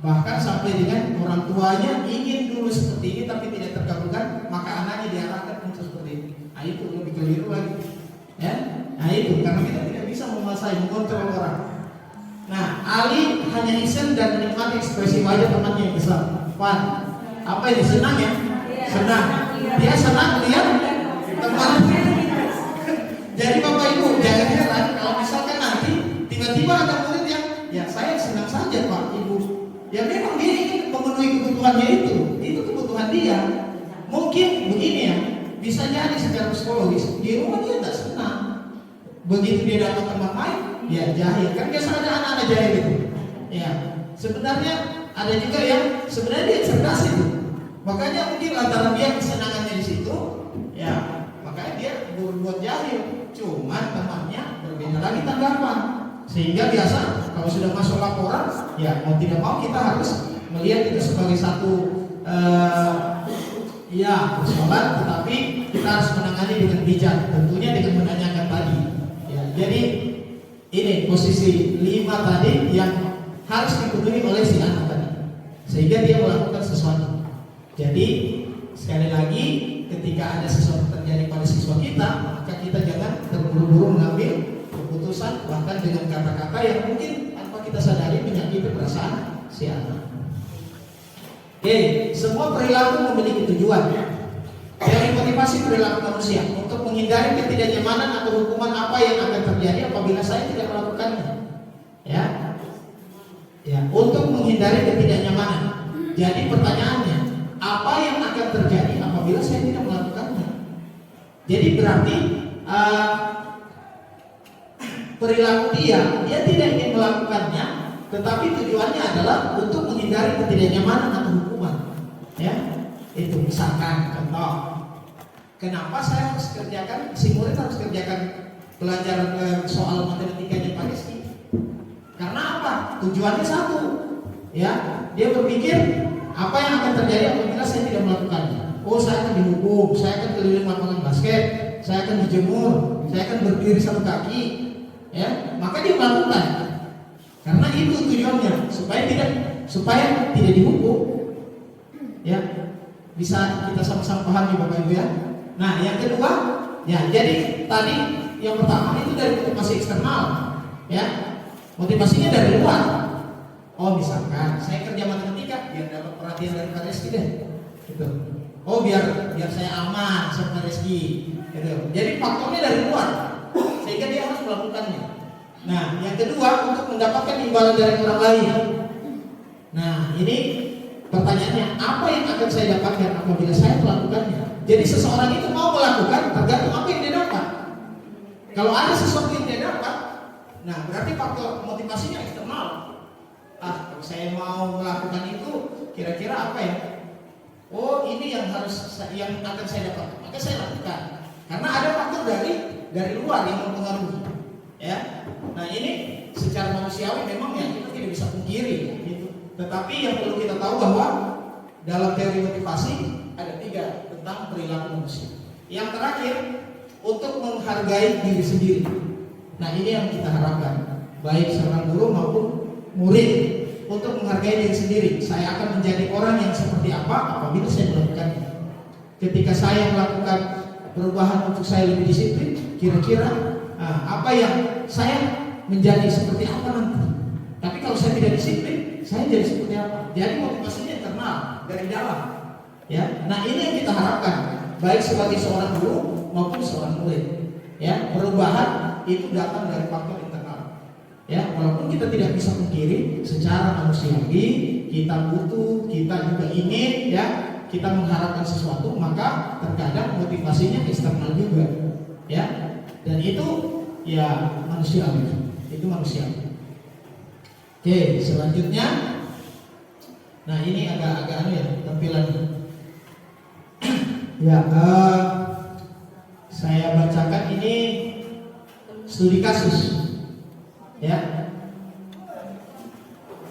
Bahkan sampai dengan orang tuanya ingin dulu seperti ini tapi tidak terkabulkan, maka anaknya diarahkan untuk seperti ini. Nah itu lebih keliru lagi, ya. Nah itu karena kita tidak bisa menguasai, mengontrol orang. Nah, Ali hanya iseng dan menikmati ekspresi wajah temannya yang besar. Pan, apa ini senang ya? Senang. Dia senang melihat teman. Jadi Bapak Ibu jangan heran kalau misalkan nanti tiba-tiba ada murid yang ya saya senang saja Pak Ibu. Ya memang dia ingin memenuhi kebutuhannya itu kebutuhan dia. Mungkin begini ya, bisa jadi secara psikologis di rumah dia tidak senang. Begitu dia dapat teman main, ya jahil. Kan biasa ada anak-anak jahil itu. Ya, sebenarnya ada juga yang sebenarnya dia cerdas itu. Makanya mungkin antara dia kesenangannya di situ, ya makanya dia berbuat jahil. Cuman temannya berbeda lagi tanggapan. Sehingga biasa kalau sudah masuk laporan, ya mau tidak mau kita harus melihat itu sebagai satu Iya, sholat, tetapi kita harus menangani dengan bijak, tentunya dengan menanyakan tadi. Ya, jadi ini posisi 5 tadi yang harus dipenuhi oleh si anak tadi, sehingga dia melakukan sesuatu. Jadi sekali lagi, ketika ada sesuatu terjadi pada siswa kita, maka kita jangan terburu-buru mengambil keputusan, bahkan dengan kata-kata yang mungkin tanpa kita sadari menyakiti perasaan si anak. Oke, semua perilaku memiliki tujuan. Dari motivasi perilaku manusia untuk menghindari ketidaknyamanan atau hukuman apa yang akan terjadi apabila saya tidak melakukannya. Ya, untuk menghindari ketidaknyamanan. Jadi pertanyaannya, apa yang akan terjadi apabila saya tidak melakukannya? Jadi berarti perilaku dia tidak ingin melakukannya, tetapi tujuannya adalah untuk menghindari ketidaknyamanan atau hukuman. Ya, itu misalkan contoh, kenapa saya harus kerjakan, si murid harus kerjakan pelajaran soal matematikanya Pak Rizky? Karena apa? Tujuannya satu. Ya, dia berpikir apa yang akan terjadi apabila saya tidak melakukannya. Oh, saya akan dihukum, saya akan keliling lapangan basket, saya akan dijemur, saya akan berdiri satu kaki. Ya, maka dia melakukan. Karena itu tujuannya, supaya tidak dihukum. Ya, bisa kita sama-sama pahami Bapak Ibu ya. Nah, yang kedua, ya jadi tadi yang pertama itu dari motivasi eksternal, ya. Motivasinya dari luar. Oh, misalkan saya kerja matematika biar dapat perhatian dari Pak Rizky deh. Gitu. Oh, biar saya aman sama Pak Rizky. Gitu. Jadi faktornya dari luar, sehingga dia harus melakukannya. Nah, yang kedua untuk mendapatkan imbalan dari orang lain. Nah, ini pertanyaannya, apa yang akan saya dapatkan apabila saya melakukannya? Jadi seseorang itu mau melakukan tergantung apa yang dia dapat. Kalau ada sesuatu yang dia dapat, nah berarti faktor motivasinya eksternal. Kalau saya mau melakukan itu, kira-kira apa ya? Oh, ini yang akan saya dapat, maka saya lakukan. Karena ada faktor dari luar yang mempengaruhi. Ya, nah ini secara manusiawi memang ya kita tidak bisa pungkiri gitu. Tetapi yang perlu kita tahu bahwa dalam teori motivasi ada 3 tentang perilaku manusia. Yang terakhir untuk menghargai diri sendiri. Nah ini yang kita harapkan, baik seorang guru maupun murid, untuk menghargai diri sendiri. Saya akan menjadi orang yang seperti apa apabila saya melakukannya. Ketika saya melakukan perubahan untuk saya lebih disiplin, kira-kira apa yang saya menjadi seperti apa nanti. Tapi kalau saya tidak disiplin, saya jadi seperti apa? Jadi motivasinya internal dari dalam. Ya, nah ini yang kita harapkan, baik sebagai seorang guru maupun seorang murid. Ya, perubahan itu datang dari faktor internal. Ya, walaupun kita tidak bisa pungkiri secara manusiawi, kita butuh, kita juga ingin, ya, kita mengharapkan sesuatu, maka terkadang motivasinya eksternal juga. Ya, dan itu ya manusiawi, itu manusiawi. Oke, selanjutnya, nah ini agak ya tampilannya. Ya, saya bacakan ini studi kasus. Ya,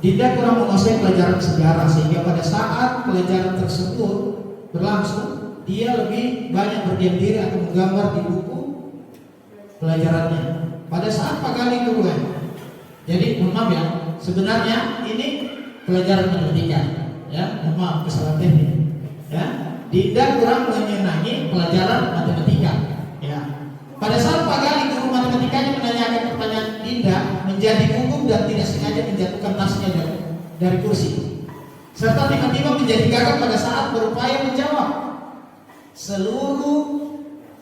Dinda kurang menguasai pelajaran sejarah sehingga pada saat pelajaran tersebut berlangsung, dia lebih banyak berdiam diri atau menggambar di buku pelajarannya. Pada saat Pak Gali keluar, jadi mohon maaf ya, sebenarnya ini pelajaran matematika, ya, mohon maaf kesalahan teknik. Ya, Dinda kurang menyenangi pelajaran matematika. Ya, pada saat Pak Gali guru matematikanya menanyakan pertanyaan Dinda, menjadi gugup dan tidak sengaja menjatuhkan tasnya dari kursi, serta tiba-tiba menjadi gagap pada saat berupaya menjawab. Seluruh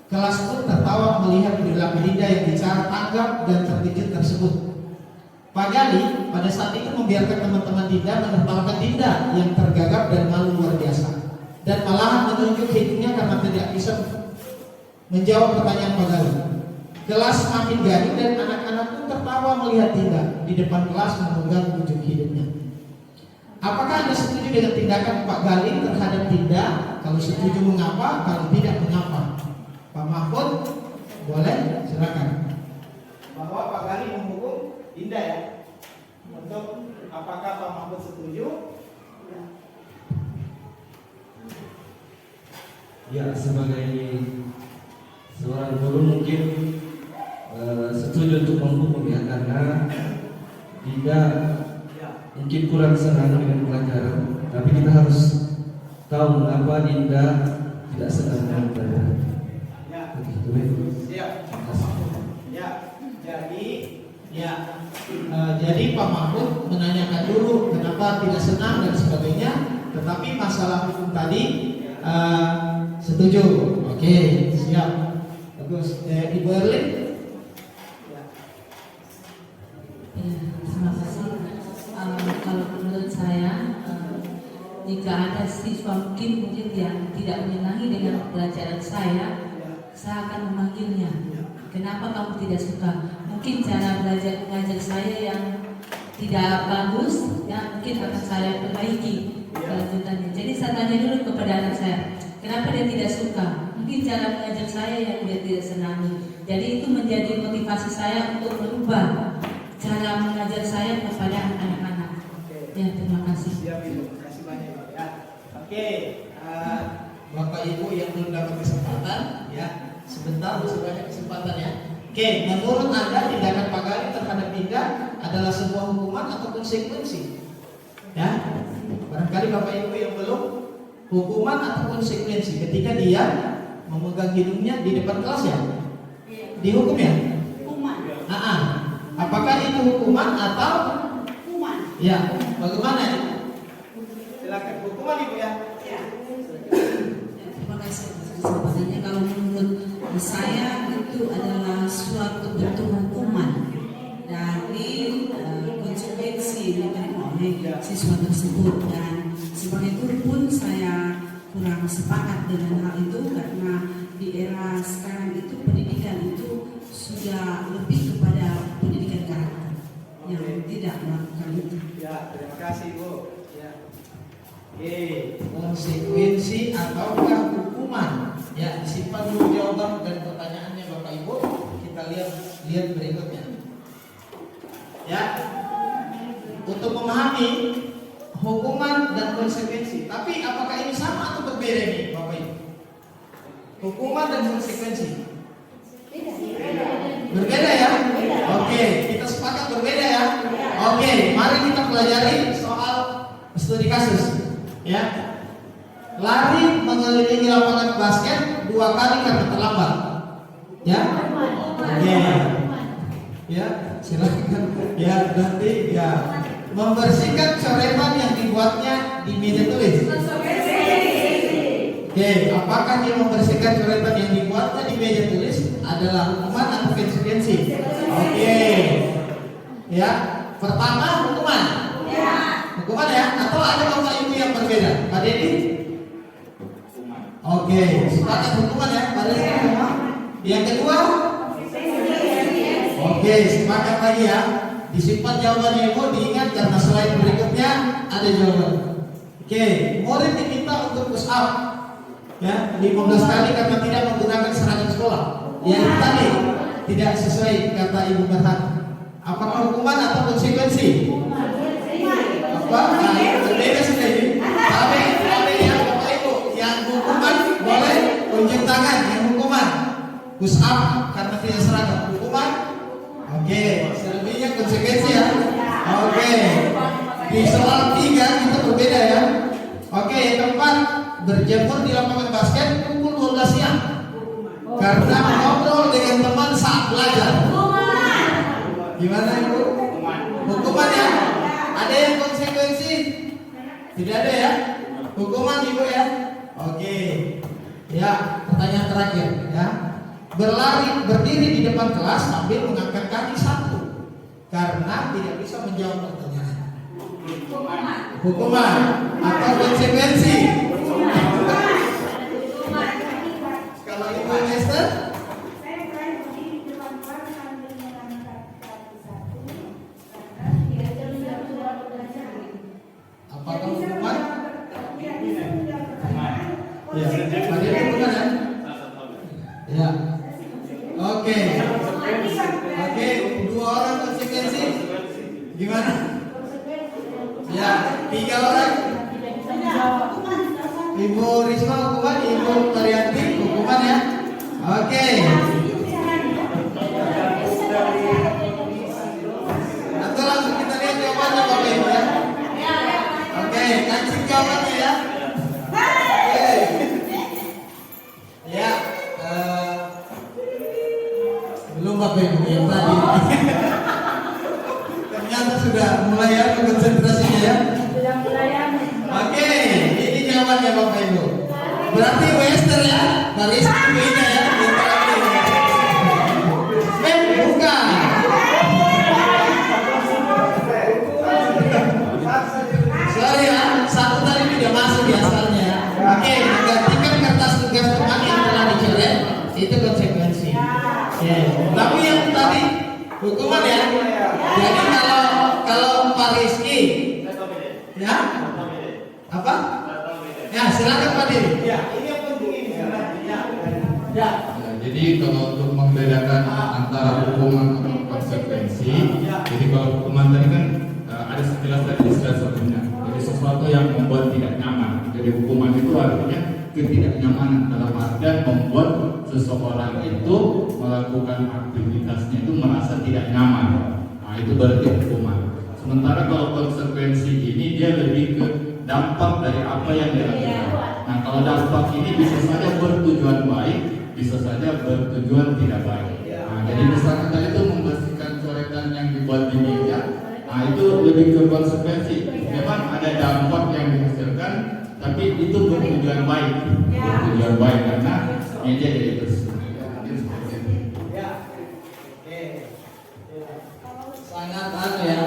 kelas pun tertawa melihat perilaku Dinda yang bicara tanggap dan terkejut tersebut. Pak Gali pada saat itu membiarkan teman-teman Dinda menertawakan Dinda yang tergagap dan malu luar biasa, dan malahan menunjuk hidungnya karena tidak bisa menjawab pertanyaan Pak Gali. Kelas makin gaduh dan anak-anak pun tertawa melihat Dinda di depan kelas memegang ujung hidungnya. Apakah Anda setuju dengan tindakan Pak Gali terhadap Dinda? Kalau setuju mengapa? Kalau tidak mengapa? Pak Mahfud, boleh, silakan. Bahwa Pak Gali menghukum Dinda ya. Untuk apakah Pak Mahfud setuju? Ya, sebagai seorang guru mungkin setuju untuk menghukum ya, karena Dinda mungkin kurang senang dengan pelajaran, tapi kita harus tahu mengapa Dinda tidak senang dengan pelajaran. Ya. Begitu ya. Siap. Ya. Jadi Pak Mahfud menanyakan dulu kenapa tidak senang dan sebagainya, tetapi masalah hukum tadi setuju. Oke, siap. Bagus. Ibu Erlin. Ya, terima kasih. Kalau menurut saya, jika ada siswa mungkin yang tidak menyenangi dengan pelajaran saya akan memanggilnya. Kenapa kamu tidak suka? Mungkin cara belajar mengajar saya yang tidak bagus, ya mungkin akan saya perbaiki kelanjutannya. Jadi saya tanya dulu kepada anak saya, kenapa dia tidak suka? Mungkin cara mengajar saya yang dia tidak senangi. Jadi itu menjadi motivasi saya untuk merubah cara mengajar saya kepada anak-anak. Ya, terima kasih. Siap Ibu, terima kasih banyak ya. Oke, Bapak Ibu yang belum dapat kesempatan, ya sebentar masih banyak kesempatan ya. Oke, menurut Anda tindakan Pak Gali terhadap Dinda adalah sebuah hukuman atau konsekuensi? Ya, barangkali Bapak Ibu yang belum, hukuman atau konsekuensi ketika dia memegang hidungnya di depan kelas ya? Dihukum ya? Hukuman. Apakah itu hukuman atau? Hukuman. Ya, bagaimana? Silakan hukuman Ibu ya. Terima kasih atas kesempatannya. Kalau menurut saya itu adalah suatu bentuk hukuman dari konsekuensi yang diterima oleh siswa tersebut, dan sebagai guru pun saya kurang sepakat dengan hal itu, karena di era sekarang itu pendidikan itu sudah lebih kepada pendidikan karakter yang tidak melakukan itu. Ya, terima kasih Bu. Ya. Oke, konsekuensi ataukah hukuman? Ya, disimpan dulu jawaban dan pertanyaannya Bapak Ibu. Kita lihat berikutnya. Ya, untuk memahami hukuman dan konsekuensi. Tapi apakah ini sama atau berbeda nih Bapak Ibu? Hukuman dan konsekuensi. Berbeda ya? Oke, kita sepakat berbeda ya? Oke, mari kita pelajari soal studi kasus. Ya, lari mengelilingi lapangan basket 2 kali karena terlambat. Ya, oke. Ya, silakan. Ya, nanti ya membersihkan coretan yang dibuatnya di meja tulis. Oke, apakah dia membersihkan coretan yang dibuatnya di meja tulis adalah hukuman atau konsekuensi? Oke. Ya, pertama hukuman. Hukuman ya, atau ada Bapak Ibu yang berbeda? Pak Dedi? Oke, sepakat hukuman ya, Pak Dedi. Yang kedua? Oke, sepakat lagi ya. Disimpan jawabannya Ibu, diingat karena selain berikutnya ada jawaban. Oke, murid diminta untuk push up ya 15 kali karena tidak menggunakan seragam sekolah. Ya itu tadi tidak sesuai kata Ibu Berhan. Apakah hukuman atau konsekuensi? Apa? Nah, berbeda sudah ini. Tapi yang Bapak Ibu yang hukuman boleh unjuk tangan. Yang hukuman push up karena tidak seragam, hukuman. Oke, selebihnya konsekuensi ya. Oke. Di soal 3 kita berbeda ya. Oke, yang keempat, berjemur di lapangan basket pukul 12 siang karena ngobrol dengan teman saat belajar. Gimana Ibu? Hukuman ya? Ada yang konsekuensi? Tidak ada ya? Hukuman Ibu ya? Oke. Ya, pertanyaan terakhir ya. Berdiri di depan kelas sambil mengangkat kaki satu karena tidak bisa menjawab pertanyaan. Hukuman atau konsekuensi? Kalau Ibu Esther? Apakah hukuman? Ya, ada hukuman ya? Ya. Oke. Oke, 2 orang konsekuensi. Gimana? Ya, 3 orang. Ibu Risma hukuman, Ibu Marianti hukuman ya. Oke. Atau langsung kita lihat jawabannya Bapak Ibu ya. Oke, langsung jawabannya ya. Oke. Ya, belum Bapak Ibu yang tadi. Ternyata sudah mulai ya konsentrasinya ya. Sudah mulai ya. Oke, ini jawabannya Bapak Ibu. Berarti Wester ya, baris beda ya. Bukan. Sorry ya, satu tadi tidak masuk di asalnya. Oke, menggantikan kertas tugas teman yang telah dicoret itu konsekuensi. Oke, tapi yang tadi hukuman ya. Jadi kalau Pak Rizky, ya apa? Ya silakan Pak Diri. Ya, ini yang penting ini. Ya. Jadi kalau untuk membedakan antara hukuman atau konsekuensi, jadi kalau hukuman tadi kan ada sekilas tadi istilah sebelumnya. Jadi sesuatu yang membuat tidak nyaman. Jadi hukuman itu artinya ketidaknyamanan dalam artian membuat seseorang itu melakukan aktivitasnya itu merasa tidak nyaman. Nah itu berarti hukuman. Sementara kalau konsekuensi ini dia lebih ke dampak dari apa yang dilakukan. Nah kalau dampak ini bisa saja bertujuan baik, bisa saja bertujuan tidak baik. Nah jadi misalkan tadi itu membersihkan coretan yang dibuat di meja, nah itu lebih ke konsekuensi. Memang ada dampak yang dihasilkan, tapi itu bertujuan baik, bertujuan baik karena meja jadi bersih. Sangat ya.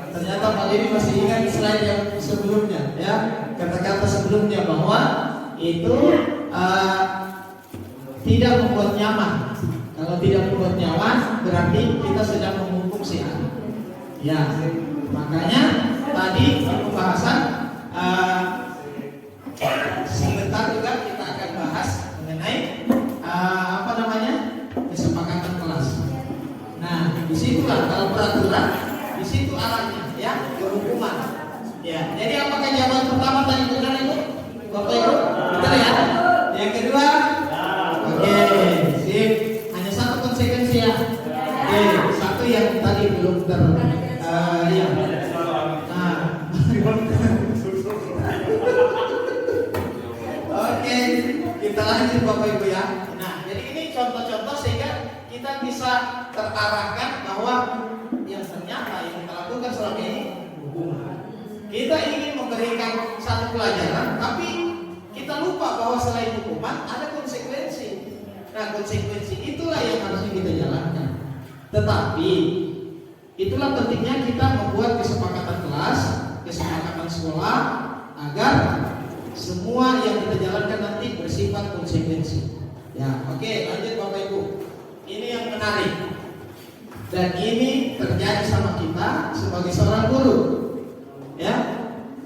Ternyata Pak Diri masih ingat slide yang sebelumnya ya, kata-kata sebelumnya bahwa itu tidak membuat nyaman. Kalau tidak membuat nyaman berarti kita sedang menghukum si A. Ya, makanya tadi di pembahasan sebentar juga kita akan bahas mengenai apa namanya kesepakatan kelas. Nah, disitulah kalau peraturan, di situ arahnya ya ke hukuman. Ya, jadi apakah jawaban pertama tadi benar itu, Bapak Ibu? Benar ya. Yang kedua, oke, sip. Hanya satu konsekuensi ya. Oke, satu yang tadi belum ya. Nah, oke, kita lanjut Bapak Ibu ya. Nah, jadi ini contoh-contoh sehingga kita bisa terarahkan bahwa yang ternyata yang kita lakukan selama ini hukuman. Kita ingin memberikan satu pelajaran, tapi kita lupa bahwa selain hukuman ada konsekuensi. Nah, konsekuensi itulah yang harusnya kita jalankan. Tetapi itulah pentingnya kita membuat kesepakatan kelas, kesepakatan sekolah agar semua yang kita jalankan nanti bersifat konsekuensi. Ya, oke, lanjut Bapak Ibu. Ini yang menarik. Dan ini terjadi sama kita sebagai seorang guru. Ya.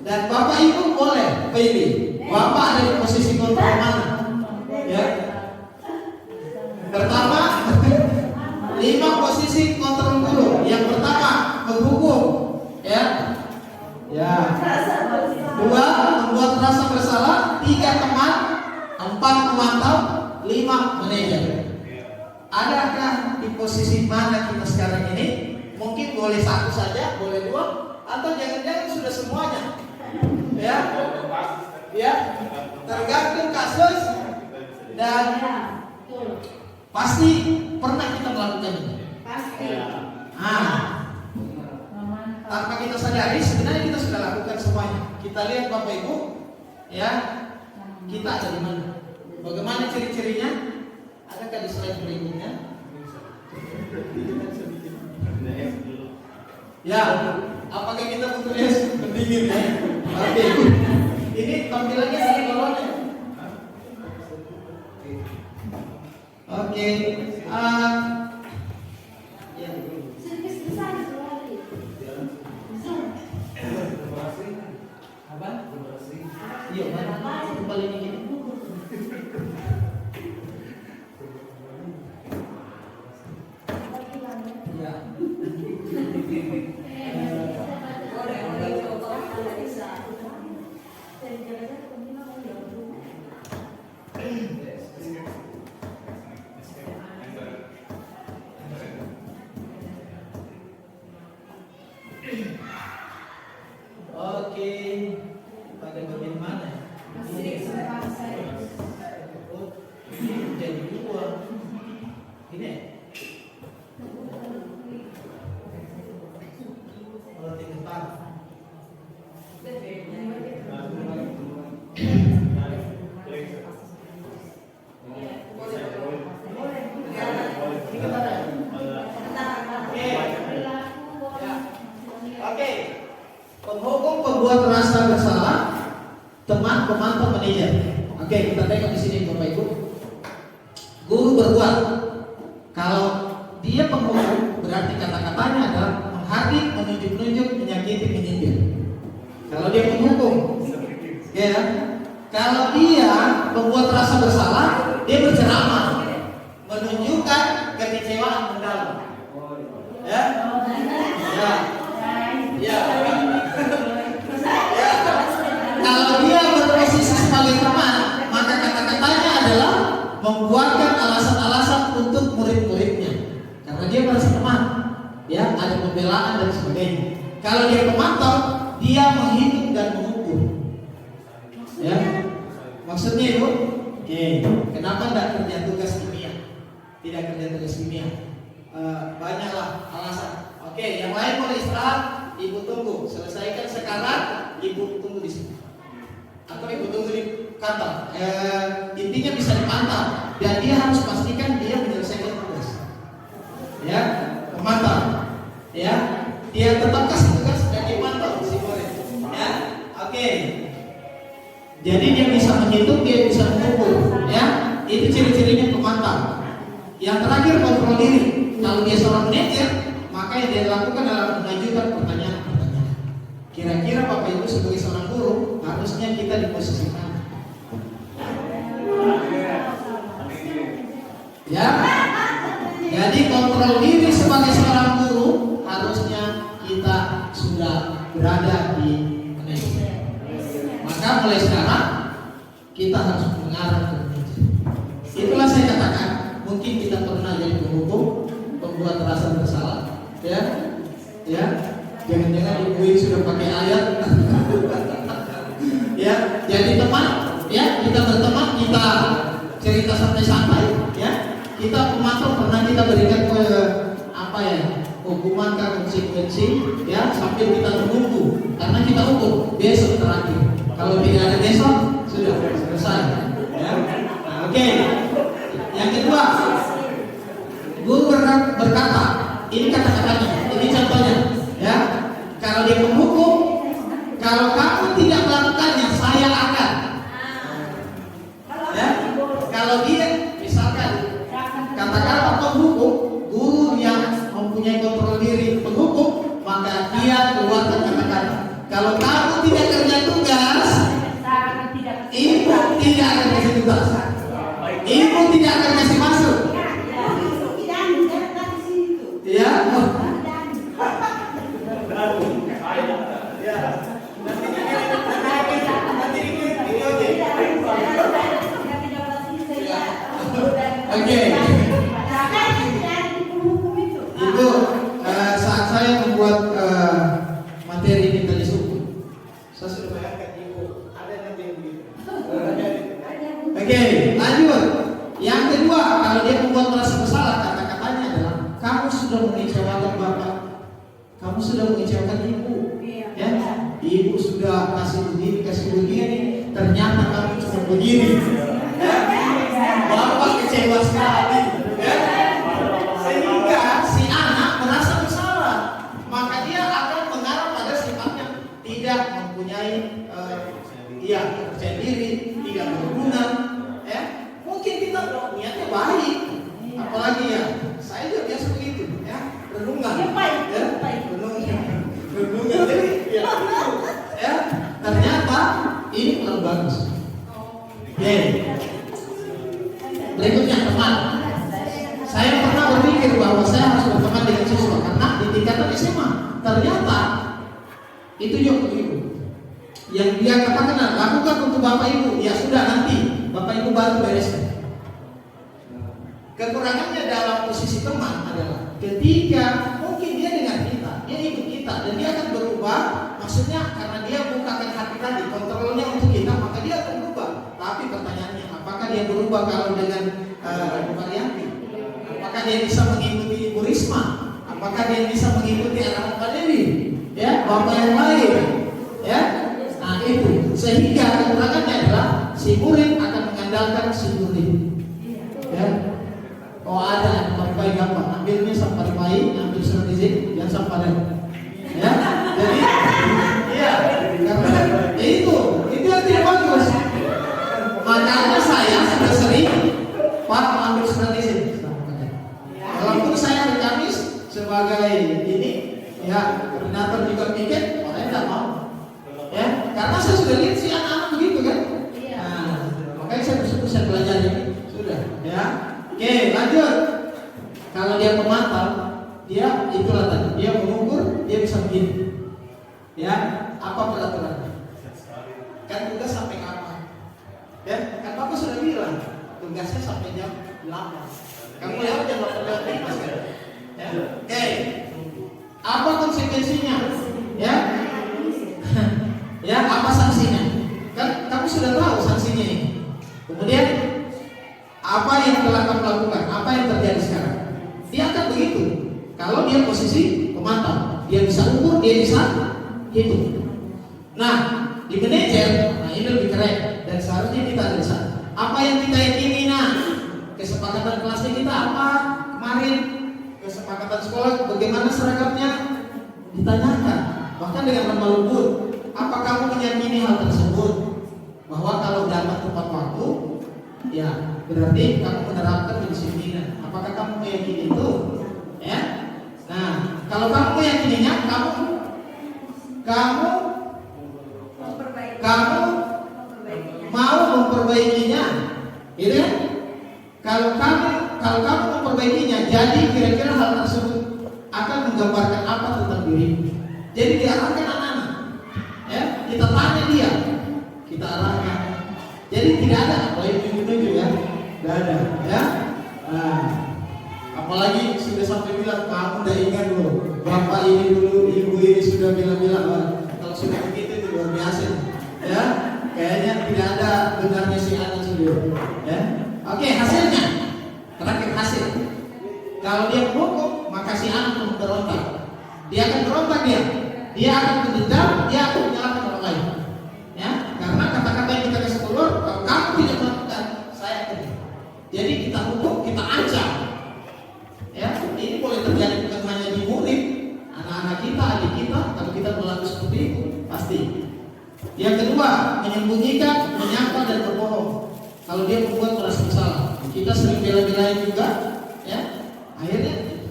Dan Bapak Ibu boleh pilih. Bapak ada di posisi kontrol mana? Ya. Pertama, 5 posisi kontrol guru. Yang pertama, menghukum. Ya. Ya. 2, membuat rasa bersalah. 3, teman. 4, memantau. 5, manajer. Adakah di posisi mana kita sekarang ini? Mungkin boleh 1 saja, boleh 2, atau jangan-jangan sudah semuanya. Ya, ya, tergantung kasus dan pasti pernah kita melakukan ini. Pasti. Tanpa kita sadari sebenarnya kita sudah lakukan semuanya. Kita lihat Bapak Ibu, ya, kita ada di mana? Bagaimana ciri-cirinya? Adakah di slide berikutnya? Ya, apakah kita menulis pendingin ya? Oke, ini tampilannya dari bawahnya. Oke, ya. Apa? Iya, mana? Kembali ini. Penghukum pembuat rasa bersalah, teman pemantau manajer. Oke, kita tengok di sini Bapak Ibu. Guru berbuat. Kalau dia penghukum, berarti kata-katanya adalah menghardik, menunjuk-nunjuk, menyakiti, menyindir. Kalau dia penghukum, ya. Kalau dia membuat rasa bersalah, dia berceramah, menunjukkan kekecewaan mendalam. Ya, ya, ya. Kalau dia berposisi sebagai teman, maka kata-katanya adalah membuatkan alasan-alasan untuk murid-muridnya, karena dia merasa teman, ya, ada pembelaan dan sebagainya. Kalau dia pemantau, dia menghitung dan mengukur, ya. Maksudnya itu, oke, kenapa tidak kerja tugas kimia? Tidak kerja tugas kimia, banyaklah alasan. Oke, yang lain boleh istirahat, ibu tunggu. Selesaikan sekarang, ibu tunggu di sini. Atau ibu tunggu di kantor. Intinya bisa dipantau dan dia harus pastikan dia menyelesaikan tugas. Ya, pemantau. Ya, dia tetap kasih tugas dan dipantau si murid. Ya, oke. Jadi dia bisa menghitung, dia bisa mengukur. Ya, itu ciri-cirinya pemantau. Yang terakhir kontrol diri. Kalau dia seorang manajer, maka yang dia lakukan adalah mengajukan pertanyaan-pertanyaan. Kira-kira Bapak Ibu sebagai seorang guru, harusnya kita di posisi mana? Ya. Jadi kontrol diri sebagai seorang guru, harusnya kita sudah berada di manajemen. Maka mulai sekarang kita harus mengarah ke manajemen. Itulah saya katakan, mungkin kita pernah jadi penghukum, pembuat rasa bersalah, ya, ya. Jangan-jangan ibu sudah pakai ayat. Ya, jadi teman, ya, kita berteman, kita cerita santai-santai, ya. Kita pemantau pernah kita berikan ke apa ya, hukuman ke konsekuensi, ya, sambil kita menunggu, karena kita ukur besok terakhir. Kalau tidak ada besok, sudah selesai. Ya. Nah, oke. Yang kedua, guru berkata, ini kata-katanya, ini contohnya. Ya, kalau dia menghukum, kalau kamu tidak melakukannya, saya akan. Ya, kalau dia, misalkan, katakanlah penghukum, guru yang mempunyai kontrol diri penghukum, maka dia keluarkan kata-kata. Kalau kamu tidak kerja tugas, ibu tidak akan kasih tugas, ibu tidak akan kasih masuk. Ya. Oke. Itu saat saya membuat materi ini tadi subuh, saya sudah bayangkan ibu ada yang begitu. Oke, lanjut. Yang kedua, kalau dia membuat merasa bersalah, kata-katanya adalah kamu sudah mengecewakan bapak, kamu sudah mengecewakan ibu. Ya, ibu sudah kasih begini, ternyata kamu cuma begini. Ya, bapak kecewa sekali. Ya, sehingga si anak merasa bersalah, maka dia akan mengarah pada sifatnya tidak mempunyai percaya diri, tidak berguna. Ya, mungkin kita niatnya baik, apalagi ya, saya juga biasa begitu. Ya, renungan. Ya, renungan. Jadi, ya, ternyata ini kurang bagus. Oke. Berikutnya teman. Saya pernah berpikir bahwa saya harus berteman dengan siswa karena di tingkatan SMA ternyata itu juga ibu. Yang dia katakan, lakukan untuk bapak ibu. Ya sudah, nanti bapak ibu baru bereskan. Kekurangannya dalam posisi teman adalah ketika mungkin dia dengan kita, dia ikut kita dan dia akan berubah. Maksudnya karena dia bukakan hati tadi, kontrolnya untuk kita, maka dia akan berubah. Tapi pertanyaannya, apakah dia berubah kalau dengan varianti? Apakah dia bisa mengikuti Ibu Risma? Apakah dia bisa mengikuti anak Pak Dewi? Ya, bapak yang lain. Ya, nah itu. Sehingga kekurangannya adalah si murid akan mengandalkan si murid. Ya. Oh ada baik gampang, ambilnya sampah baik, ambil surat izin, jangan sampah dan. Ya, jadi, iya. peraturan? Kan tugas sampai kapan? Ya, kan Bapak sudah bilang tugasnya sampai jam 8. Kamu lewat jam 8:05 kan? Ya. Oke. Apa konsekuensinya? Ya. Ya, apa sanksinya? Kan kamu sudah tahu sanksinya ini. Kemudian apa yang telah kamu lakukan? Apa yang terjadi sekarang? Dia akan begitu. Kalau dia posisi pemantau, dia bisa ukur, dia bisa hitung. Nah, di manajer, nah ini lebih keren dan seharusnya kita ada di sana. Apa yang kita yakini? Nah, kesepakatan kelasnya kita apa? Kemarin kesepakatan sekolah bagaimana seragamnya? Ditanyakan, bahkan dengan lemah lembut. Apa kamu meyakini hal tersebut? Bahwa kalau dapat tepat waktu, ya berarti kamu menerapkan kedisiplinan. Apakah kamu meyakini itu? Ya. Nah, kalau kamu meyakininya, kamu mau memperbaikinya, gitu ya? Kalau kamu memperbaikinya, jadi kira-kira hal tersebut akan menggambarkan apa tentang dirimu. Jadi diarahkan anak-anak, ya kita tanya dia, kita arahkan. Jadi tidak ada apa yang menuju ya, tidak ada, ya. Nah, apalagi sudah sampai bilang kamu udah ingat loh, bapak ini dulu, ibu ini sudah bilang-bilang. Kalau sudah begitu itu luar biasa, ya. Kayaknya tidak ada benarnya si anak sudah, ya. Oke, hasilnya terakhir hasil. Kalau dia menghukum, maka si anak pun berontak. Dia akan berontak dia akan mendendam, dia akan menyalahkan orang lain. Ya, karena kata-kata yang kita kasih keluar, kalau kamu tidak melakukan, saya akan. Jadi kita hukum, kita ancam. Ya, ini boleh terjadi bukan hanya di murid, anak-anak kita, adik kita, kalau kita berlaku seperti itu, pasti. Yang kedua, menyembunyikan, menyangkal dan berbohong. Kalau dia membuat merasa bersalah, kita sering bela-belain juga, ya. Akhirnya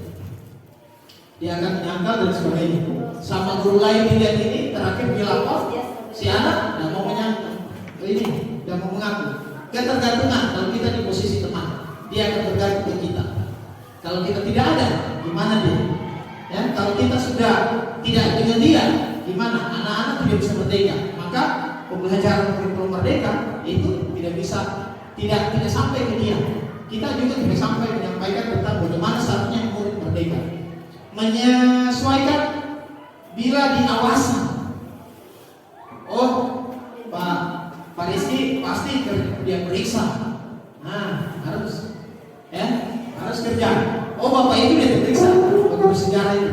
dia akan menyangkal dan sebagainya. Sama guru lain dilihat ini, terakhir dia lapor, si anak tidak mau menyangkal, ini tidak mau mengaku. Ketergantungan kalau kita di posisi teman, dia akan bergantung ke kita. Kalau kita tidak ada, gimana dia? Ya, kalau kita sudah tidak dengan dia, gimana? Anak-anak tidak bisa merdeka. Maka pembelajaran kurikulum merdeka itu tidak bisa, tidak sampai ke dia. Kita juga tidak sampai menyampaikan tentang bagaimana seharusnya murid merdeka. Menyesuaikan bila diawasi. Oh, Pak Rizky pasti dia periksa. Nah, harus, ya, harus kerja. Oh, Bapak itu dia periksa, waktu bersejarah itu.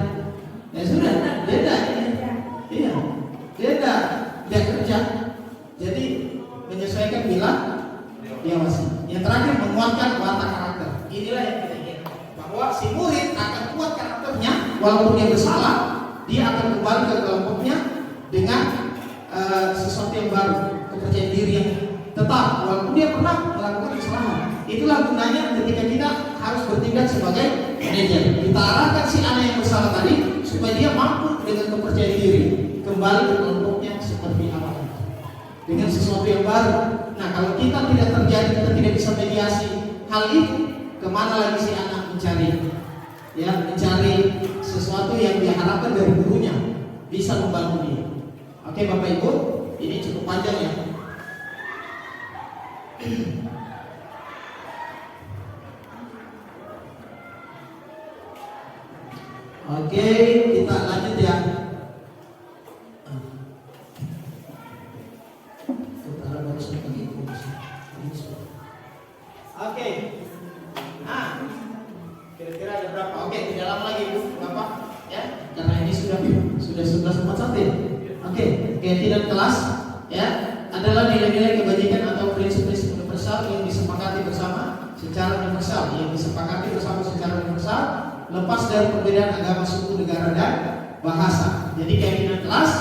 Ya sudah, beda. Iya, beda. Dia kerja. Jadi menyesuaikan bila diawasi. Yang terakhir, menguatkan watak karakter. Inilah yang kita ingin, bahwa si murid akan kuat karakternya walaupun dia bersalah, dia akan kembali ke kelompoknya dengan sesuatu yang baru, kepercayaan diri yang tetap walaupun dia pernah melakukan kesalahan. Itulah gunanya ketika kita harus bertindak sebagai manajer. Kita arahkan si anak yang bersalah tadi supaya dia mampu dengan kepercayaan diri kembali ke kelompoknya seperti awal dengan sesuatu yang baru. Nah, kalau kita tidak terjadi, kita tidak bisa mediasi hal itu, kemana lagi si anak mencari sesuatu yang diharapkan dari gurunya bisa membantu dia. Oke, Bapak Ibu, ini cukup panjang ya. Oke, kita lanjut ya. Oke. Nah, kira-kira ada berapa? Oke, tidak lama lagi Bu, Bapak, ya. Karena ini sudah 11:41. Oke, keyakinan kelas, ya, adalah nilai-nilai kebajikan atau prinsip-prinsip universal yang disepakati bersama secara universal, lepas dari perbedaan agama, suku, negara, dan bahasa. Jadi keyakinan kelas,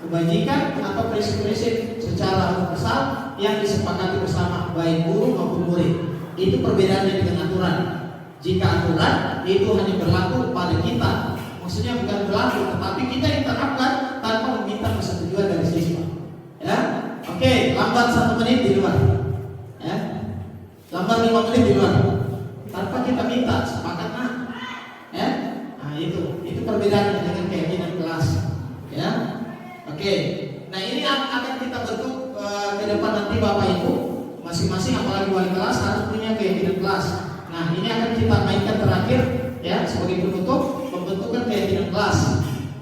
kebajikan atau prinsip-prinsip secara universal yang disepakati bersama baik guru maupun murid. Itu perbedaannya dengan aturan. Jika aturan itu hanya berlaku pada kita, maksudnya bukan berlaku, tetapi kita yang terapkan tanpa meminta persetujuan dari siswa. Ya, oke, lambat 1 menit di luar. Ya, lambat 5 menit di luar. Tanpa kita minta, sepakat nah. Ya, nah itu perbedaannya dengan keyakinan kelas. Ya, oke. Nah ini akan kita bentuk ke depan nanti Bapak Ibu, masing-masing apalagi wali kelas harus punya keyakinan kelas. Nah ini akan kita mainkan terakhir ya sebagai penutup pembentukan keyakinan kelas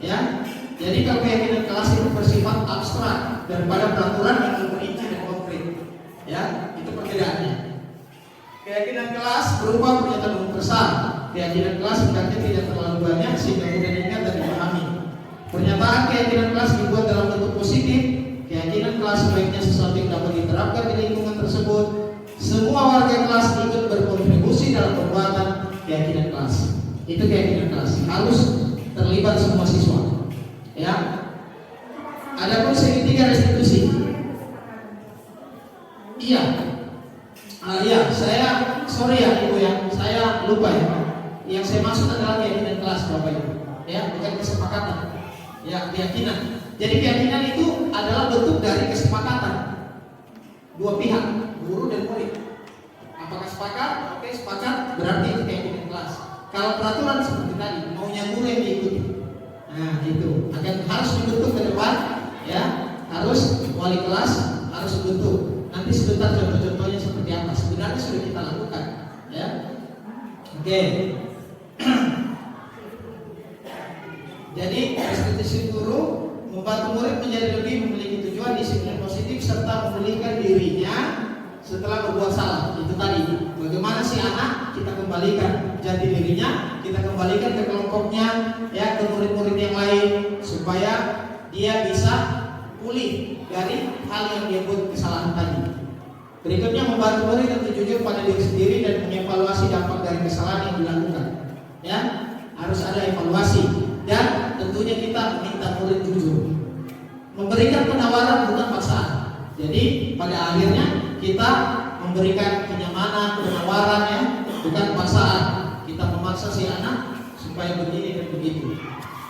ya. Jadi kalau keyakinan kelas itu bersifat abstrak daripada peraturan yang merinci dan konkret ya, itu perbedaannya. Keyakinan kelas berupa pernyataan universal. Keyakinan kelas hendaknya tidak terlalu banyak sehingga mudah diingat dan dipahami. Pernyataan keyakinan kelas dibuat dalam bentuk positif. Keyakinan kelas sebaiknya sesuatu yang dapat diterapkan di lingkungan tersebut. Semua warga kelas ikut berkontribusi dalam pembuatan keyakinan kelas. Itu keyakinan kelas. Harus terlibat semua siswa. Ya. Adapun segitiga restitusi. Iya. Ya, sorry ya Ibu ya, saya lupa ya. Yang saya maksud adalah keyakinan kelas Bapak Ibu. Ya, bukan kesepakatan. Ya, keyakinan. Jadi keyakinan itu adalah bentuk dari kesepakatan dua pihak, guru dan murid. Apakah sepakat? Oke, sepakat berarti itu keyakinan kelas. Kalau peraturan seperti tadi, maunya guru yang diikuti. Nah, itu harus dibentuk ke depan, ya. Harus wali kelas harus dibentuk. Nanti sebentar contoh-contohnya seperti apa. Sebenarnya sudah kita lakukan, ya. Oke. Jadi restitusi guru membantu murid menjadi lebih memiliki tujuan, disiplin positif serta memulihkan dirinya setelah berbuat salah. Itu tadi. Bagaimana si anak kita kembalikan jati dirinya, kita kembalikan ke kelompoknya, ya, ke murid-murid yang lain supaya dia bisa pulih dari hal yang dia buat kesalahan tadi. Berikutnya membantu murid untuk jujur pada diri sendiri dan mengevaluasi dampak dari kesalahan yang dilakukan. Ya, harus ada evaluasi. Dan tentunya kita minta murid jujur, memberikan penawaran bukan paksaan. Jadi pada akhirnya kita memberikan kenyamanan, penawaran ya, bukan paksaan. Kita memaksa si anak supaya begini dan begitu.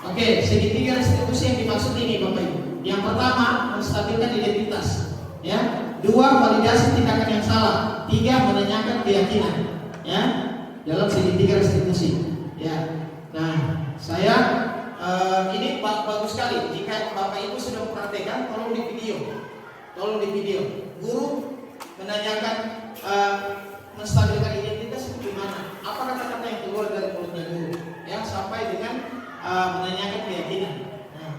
Oke, segitiga restitusi yang dimaksud ini Bapak Ibu. Yang pertama, menstabilkan identitas. Ya, dua, validasi tindakan yang salah. Tiga, menanyakan keyakinan. Ya, dalam segitiga restitusi. Ya. Nah, saya ini bagus sekali. Jika Bapak Ibu sudah mempraktekkan, tolong di video. Guru menanyakan menstabilkan identitas itu gimana? Apa kata-kata yang keluar dari mulutnya guru? Ya, sampai dengan menanyakan keyakinan. Nah,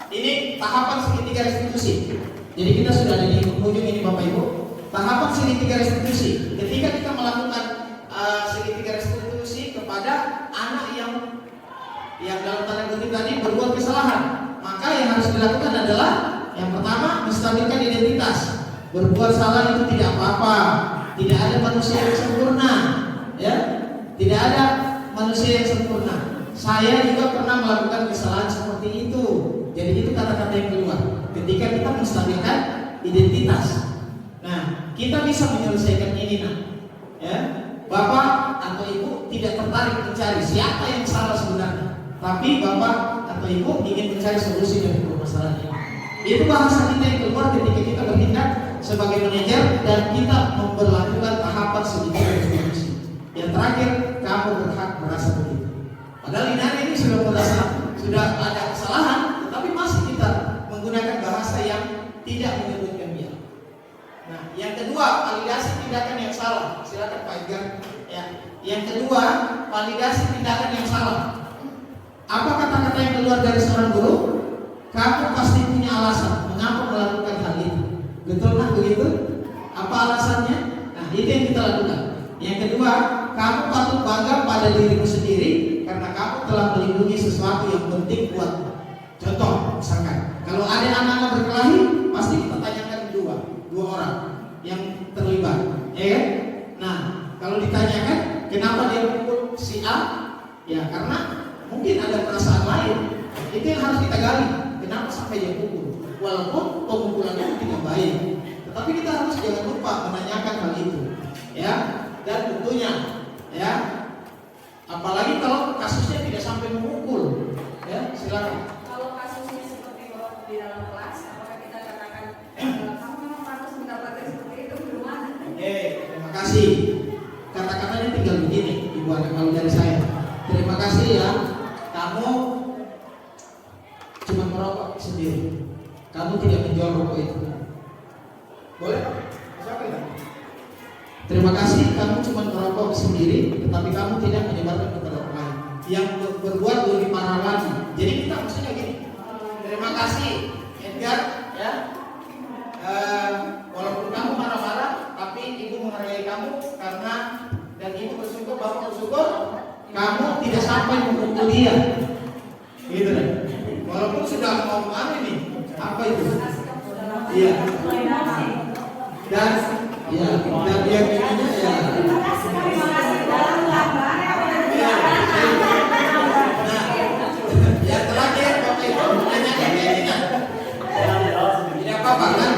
ini tahapan segitiga restitusi. Jadi kita sudah ada di penghujung ini Bapak Ibu. Tahapan segitiga restitusi. Ketika kita melakukan segitiga restitusi kepada anak yang dalam tanda kutip tadi berbuat kesalahan, maka yang harus dilakukan adalah yang pertama menstabilkan identitas. Berbuat salah itu tidak apa-apa, tidak ada manusia yang sempurna, ya, tidak ada manusia yang sempurna. Saya juga pernah melakukan kesalahan seperti itu. Jadi itu kata-kata yang keluar ketika kita menstabilkan identitas. Nah, kita bisa menyelesaikan ini, ya. Bapak atau Ibu tidak tertarik mencari siapa yang salah sebenarnya, tapi Bapak atau Ibu ingin mencari solusi dari permasalahan ini. Itu bahasa kita yang keluar ketika kita bertindak sebagai manajer dan kita memperlakukan tahapan segitiga restitusi. Yang terakhir, kamu berhak merasa begitu. Padahal ini sudah ada kesalahan, tetapi masih kita menggunakan bahasa yang tidak menyebutkan dia. Nah, yang kedua, validasi tindakan yang salah. Silakan Pak Edgar. Ya. Yang kedua, validasi tindakan yang salah. Apa kata-kata yang keluar dari seorang guru? Kamu pasti punya alasan mengapa melakukan hal itu. Betul kan begitu? Apa alasannya? Nah, itu yang kita lakukan. Yang kedua, kamu patut bangga pada dirimu sendiri karena kamu telah melindungi sesuatu yang penting buatmu. Contoh, misalkan kalau ada anak-anak berkelahi, pasti kita tanyakan dua orang yang terlibat, ya kan? Nah, kalau ditanyakan kenapa dia mukul si A, ya karena mungkin ada perasaan lain. Itu yang harus kita gali. Kenapa sampai dia pukul? Walaupun pemukulan itu tidak baik, tetapi kita harus jangan lupa menanyakan hal itu, ya. Dan tentunya, ya, apalagi kalau kasusnya tidak sampai memukul, ya, silakan. Kalau kasusnya seperti bahwa di dalam kelas, apakah kita katakan kamu memang pantas mendapatkan seperti itu di rumah? Terima kasih. Kata-katanya tinggal begini, Ibu Ana, kalau dari saya. Terima kasih ya. Kamu cuma merokok sendiri. Kamu tidak menjual rokok itu. Boleh? Siapa itu? Terima kasih, kamu cuma merokok sendiri, tetapi kamu tidak menyebarkan kepada orang lain. Yang berbuat lebih parah lagi. Jadi kita maksudnya gini. Terima kasih, Edgar, ya. Walaupun kamu marah-marah, tapi ibu menghargai kamu karena dan ibu bersyukur, bapak bersyukur, kamu tidak sampai memukul dia. Gitu kan? Walaupun sudah mau nih, apa itu? Iya. Dan ya, dan dia intinya ya. Nah, yang terakhir bapak itu menanyakan keinginan. Tidak apa-apa kan?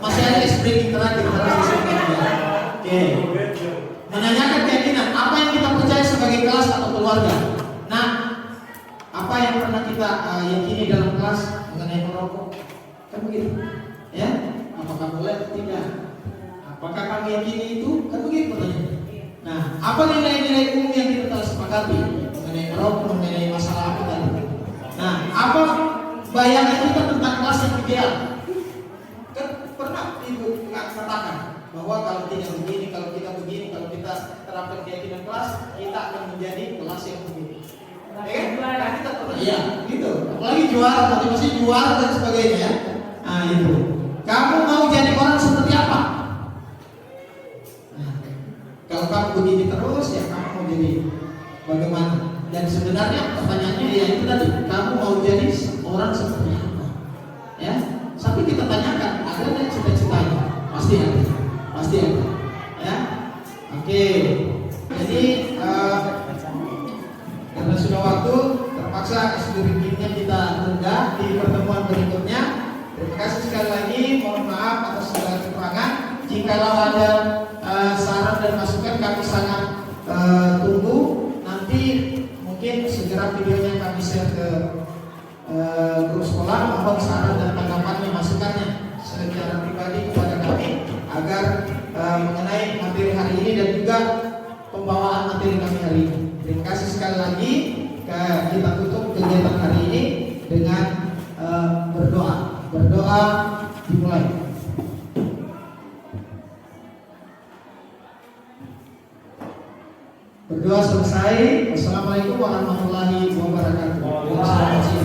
Masih ada breaking terakhir Oke. Menanyakan keinginan apa yang kita percaya sebagai kelas atau keluarga. Nah, apa yang pernah kita yakini dalam kelas mengenai merokok? Kan begitu, ya? Apakah boleh atau tidak? Apakah kami yakini itu? Kan begitu pertanyaannya. Nah, apa nilai-nilai umum yang kita telah sepakati mengenai merokok, mengenai masalah apa tadi? Nah, apa bayangan kita tentang kelas yang ideal? Kan pernah ibu katakan bahwa kalau tidak begini, kalau kita begini, kalau kita terapkan keyakinan kelas, kita akan menjadi kelas yang begini. Ya kan? Kita pernah, ya, gitu. Apalagi juara, motivasi juara dan sebagainya. Ya. Nah itu. Kamu mau jadi orang seperti apa? Nah, kalau kamu begini terus, ya kamu mau jadi bagaimana? Dan sebenarnya pertanyaannya ya itu tadi. Kamu mau jadi orang seperti apa? Ya. Tapi kita tanyakan, ada nggak cita-citanya? Pasti ada. Pasti ada. Ya. Oke. Jadi karena sudah waktu, terpaksa sedikitnya kita tunda di pertemuan berikutnya. Terima kasih sekali lagi. Mohon maaf atas segala kekurangan. Jikalau ada saran dan masukan, kami sangat tunggu. Nanti mungkin segera videonya kami share ke grup sekolah. Mohon saran dan tanggapannya, masukannya secara pribadi kepada kami agar mengenai materi hari ini dan juga pembawaan materi kami hari ini. Terima kasih sekali lagi. Kita tutup kegiatan hari ini dengan berdoa. Berdoa dimulai. Berdoa selesai. Wassalamualaikum warahmatullahi wabarakatuh.